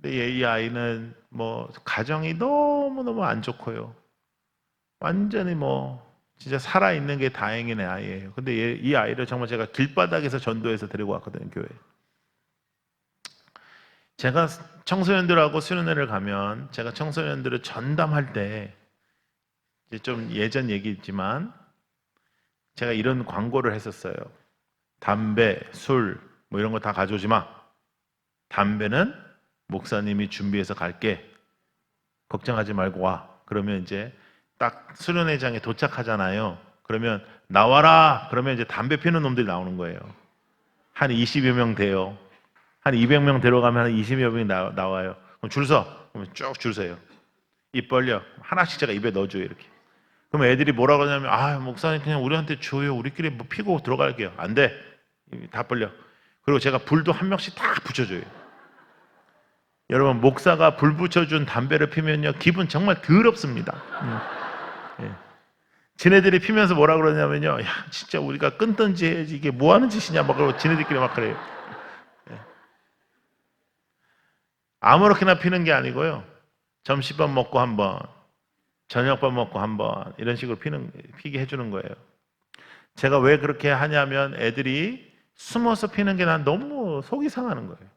근데 이 아이는 뭐 가정이 너무너무 안 좋고요. 완전히 뭐 진짜 살아있는 게 다행인 아이예요. 근데 이 아이를 정말 제가 길바닥에서 전도해서 데리고 왔거든요, 교회. 제가 청소년들하고 수련회를 가면 제가 청소년들을 전담할 때 이제 좀 예전 얘기지만 제가 이런 광고를 했었어요. 담배, 술 뭐 이런 거 다 가져오지 마. 담배는 목사님이 준비해서 갈게. 걱정하지 말고 와. 그러면 이제 딱 수련회장에 도착하잖아요. 그러면 나와라. 그러면 이제 담배 피는 놈들이 나오는 거예요. 한 20여 명 돼요. 한 200명 데려가면 한 20여 명이 나와요. 그럼 줄 서. 그러면 쭉 줄 서요. 입 벌려. 하나씩 제가 입에 넣어줘요. 이렇게. 그럼 애들이 뭐라 그러냐면 아 목사님 그냥 우리한테 줘요. 우리끼리 뭐 피고 들어갈게요. 안 돼. 다 벌려. 그리고 제가 불도 한 명씩 다 붙여줘요. 여러분 목사가 불 붙여준 담배를 피면요 기분 정말 더럽습니다. 예. 지네들이 피면서 뭐라 그러냐면요 야 진짜 우리가 끊든지 해야지 이게 뭐 하는 짓이냐 막 그러고 지네들끼리 막 그래요. 예. 아무렇게나 피는 게 아니고요 점심밥 먹고 한번 저녁밥 먹고 한번 이런 식으로 피게 해주는 거예요. 제가 왜 그렇게 하냐면 애들이 숨어서 피는 게 난 너무 속이 상하는 거예요.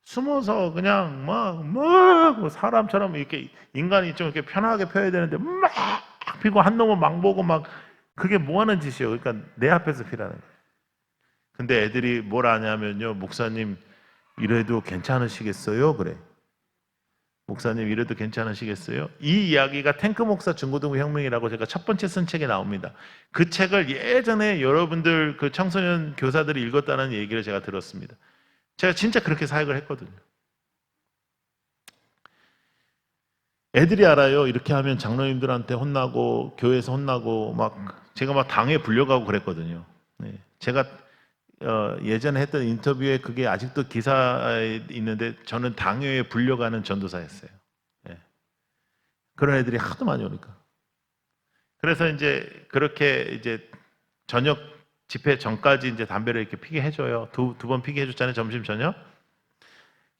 숨어서 그냥 막 사람처럼 이렇게 인간이 좀 이렇게 편하게 펴야 되는데 막 피고 한 놈은 막 보고 막 그게 뭐 하는 짓이에요. 그러니까 내 앞에서 피라는 거예요. 근데 애들이 뭘 하냐면요. 목사님 이래도 괜찮으시겠어요? 그래. 목사님 이래도 괜찮으시겠어요? 이 이야기가 탱크 목사 중고등부 혁명이라고 제가 첫 번째 쓴 책에 나옵니다. 그 책을 예전에 여러분들 그 청소년 교사들이 읽었다는 얘기를 제가 들었습니다. 제가 진짜 그렇게 사역을 했거든요. 애들이 알아요. 이렇게 하면 장로님들한테 혼나고 교회에서 혼나고 막 제가 막 당에 불려가고 그랬거든요. 네. 제가 예전에 했던 인터뷰에 그게 아직도 기사에 있는데 저는 당회에 불려가는 전도사였어요. 네. 그런 애들이 하도 많이 오니까. 그래서 이제 그렇게 이제 저녁 집회 전까지 이제 담배를 이렇게 피게 해줘요. 두 번 피게 해줬잖아요. 점심 저녁.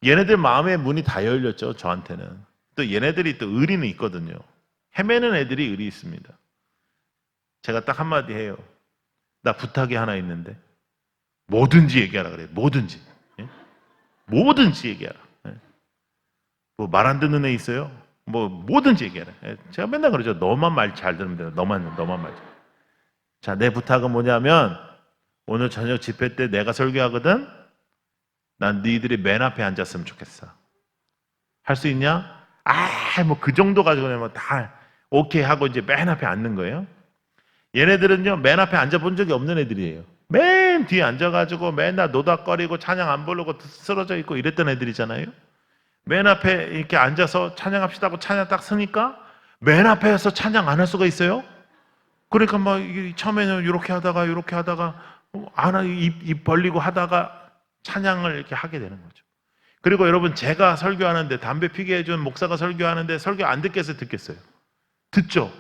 얘네들 마음의 문이 다 열렸죠. 저한테는. 또 얘네들이 또 의리는 있거든요. 헤매는 애들이 의리 있습니다. 제가 딱 한마디 해요. 나 부탁이 하나 있는데 뭐든지 얘기하라 그래요. 뭐든지. 예? 뭐든지 얘기하라. 예? 뭐 말 안 듣는 애 있어요? 뭐 뭐든지 얘기하라. 예? 제가 맨날 그러죠. 너만 말 잘 들으면 돼요. 너만 말. 자, 내 부탁은 뭐냐면 오늘 저녁 집회 때 내가 설교하거든. 난 너희들이 맨 앞에 앉았으면 좋겠어. 할 수 있냐? 뭐 그 정도 가지고 뭐 다 오케이 하고 이제 맨 앞에 앉는 거예요. 얘네들은요 맨 앞에 앉아본 적이 없는 애들이에요. 맨 뒤에 앉아가지고 맨날 노닥거리고 찬양 안 부르고 쓰러져 있고 이랬던 애들이잖아요. 맨 앞에 이렇게 앉아서 찬양합시다 하고 찬양 딱 서니까 맨 앞에서 찬양 안 할 수가 있어요? 그러니까 막 처음에는 이렇게 하다가 입 벌리고 하다가 찬양을 이렇게 하게 되는 거죠. 그리고 여러분 제가 설교하는데 담배 피게 해준 목사가 설교하는데 설교 안 듣겠어요? 듣겠어요? 듣죠?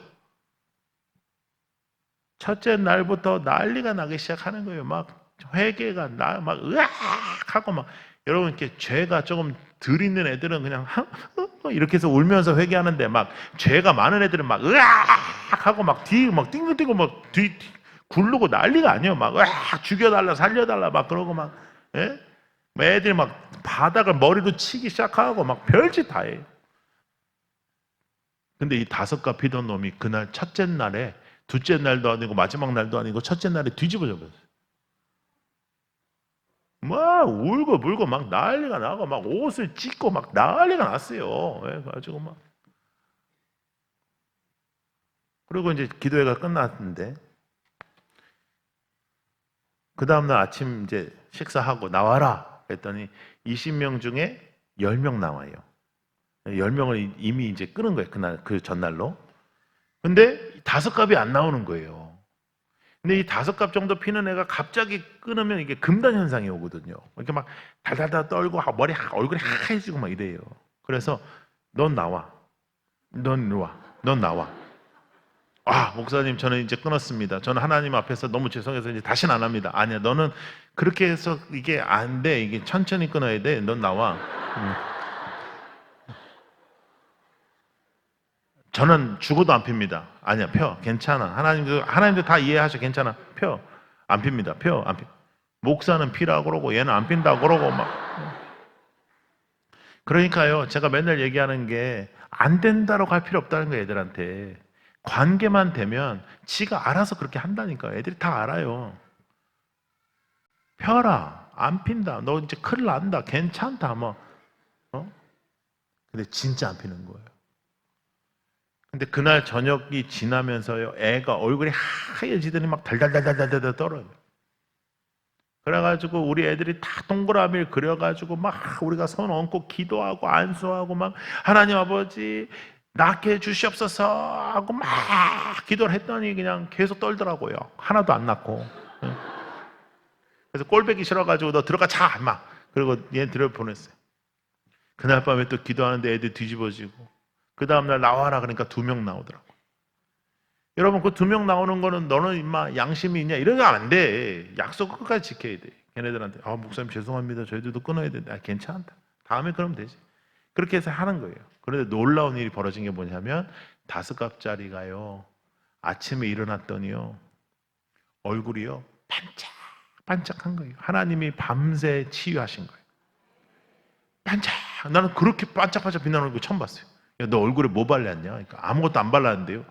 첫째 날부터 난리가 나기 시작하는 거예요. 막 회개가 막 으악 하고 막 여러분 이렇게 죄가 조금 덜 있는 애들은 그냥 이렇게 해서 울면서 회개하는데 막 죄가 많은 애들은 막 으악 하고 막 띵띵띵고 막 뒤 굴르고 난리가 아니에요. 막 으악 죽여달라 살려달라 막 그러고 막 예? 애들이 막 바닥을 머리로 치기 시작하고 막 별짓 다 해요. 근데 이 5갑 피던 놈이 그날 첫째 날에 둘째 날도 아니고 마지막 날도 아니고 첫째 날에 뒤집어져 버렸어요. 막 울고 불고 막 난리가 나고 막 옷을 찢고 막 난리가 났어요. 그래가지고 막 그리고 이제 기도회가 끝났는데 그 다음날 아침 이제 식사하고 나와라 했더니 20명 중에 10명 나와요. 10명을 이미 이제 끄는 거예요. 그날 그 전날로. 근데 5갑이 안 나오는 거예요. 근데 이 5갑 정도 피는 애가 갑자기 끊으면 이게 금단 현상이 오거든요. 이렇게 막 달달달 떨고 머리 얼굴이 하얘지고 막 이래요. 그래서 넌 나와. 넌 와. 넌 나와. 목사님 저는 이제 끊었습니다. 저는 하나님 앞에서 너무 죄송해서 이제 다시는 안 합니다. 아니야. 너는 그렇게 해서 이게 안 돼. 이게 천천히 끊어야 돼. 넌 나와. 저는 죽어도 안 핍니다. 아니야, 펴. 괜찮아. 하나님도 다 이해하셔. 괜찮아. 펴. 안 핍니다. 펴. 안 피. 목사는 피라고 그러고 얘는 안 핀다고 그러고 막. 그러니까요, 제가 맨날 얘기하는 게 안 된다라고 할 필요 없다는 거예요, 애들한테. 관계만 되면 지가 알아서 그렇게 한다니까요. 애들이 다 알아요. 펴라, 안 핀다, 너 이제 큰일 난다, 괜찮다, 뭐. 근데 진짜 안 피는 거예요. 근데 그날 저녁이 지나면서요, 애가 얼굴이 하얘지더니 막 달달달달달달 떨어요. 그래가지고 우리 애들이 다 동그라미를 그려가지고 막 우리가 손 얹고 기도하고 안수하고 막 하나님 아버지 낫게 해주시옵소서 하고 막 기도를 했더니 그냥 계속 떨더라고요. 하나도 안 낫고. 그래서 꼴배기 싫어가지고 너 들어가 자 막. 그리고 얘 들여보냈어요. 그날 밤에 또 기도하는데 애들 뒤집어지고 그 다음날 나와라 그러니까 2명 나오더라고. 여러분 그 2명 나오는 거는 너는 임마 양심이 있냐 이러면 안 돼. 약속 끝까지 지켜야 돼. 걔네들한테 목사님 죄송합니다. 저희들도 끊어야 된다. 괜찮다. 다음에 그러면 되지. 그렇게 해서 하는 거예요. 그런데 놀라운 일이 벌어진 게 뭐냐면 5갑짜리가요 아침에 일어났더니요 얼굴이요 반짝반짝한 거예요. 하나님이 밤새 치유하신 거예요. 반짝. 나는 그렇게 반짝반짝 빛나는 거 처음 봤어요. 야, 너 얼굴에 뭐 발랐냐? 그러니까 아무것도 안 발랐는데요.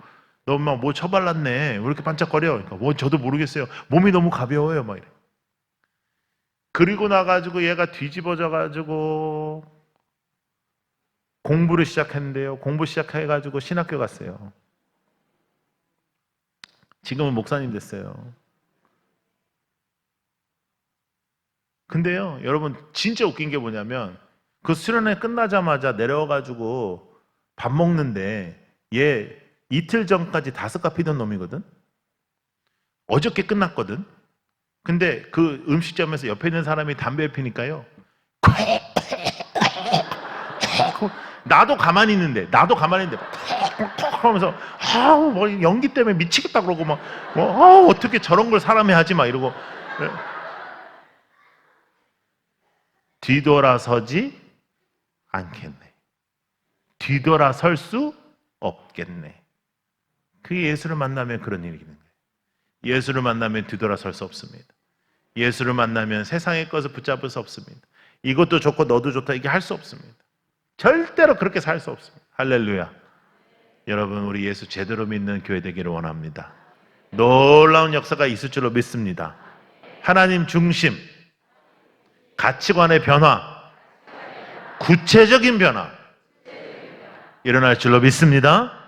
너 엄마 뭐 쳐발랐네. 왜 이렇게 반짝거려? 그러니까 뭐 저도 모르겠어요. 몸이 너무 가벼워요. 막 이래. 그리고 나가지고 얘가 뒤집어져가지고 공부를 시작했는데요. 공부 시작해가지고 신학교 갔어요. 지금은 목사님 됐어요. 근데요, 여러분 진짜 웃긴 게 뭐냐면 그 수련회 끝나자마자 내려와가지고 밥 먹는데 얘 이틀 전까지 5갑 피던 놈이거든. 어저께 끝났거든. 근데 그 음식점에서 옆에 있는 사람이 담배 피니까요. 나도 가만히 있는데 하면서 뭐 연기 때문에 미치겠다 그러고 막 어떻게 저런 걸 사람이 하지 막 이러고 뒤돌아서지 않겠네. 뒤돌아설 수 없겠네. 그게 예수를 만나면 그런 일이 있는 거예요. 예수를 만나면 뒤돌아설 수 없습니다. 예수를 만나면 세상의 것을 붙잡을 수 없습니다. 이것도 좋고 너도 좋다 이게 할 수 없습니다. 절대로 그렇게 살 수 없습니다. 할렐루야. 여러분 우리 예수 제대로 믿는 교회 되기를 원합니다. 놀라운 역사가 있을 줄로 믿습니다. 하나님 중심, 가치관의 변화, 구체적인 변화 일어날 줄로 믿습니다.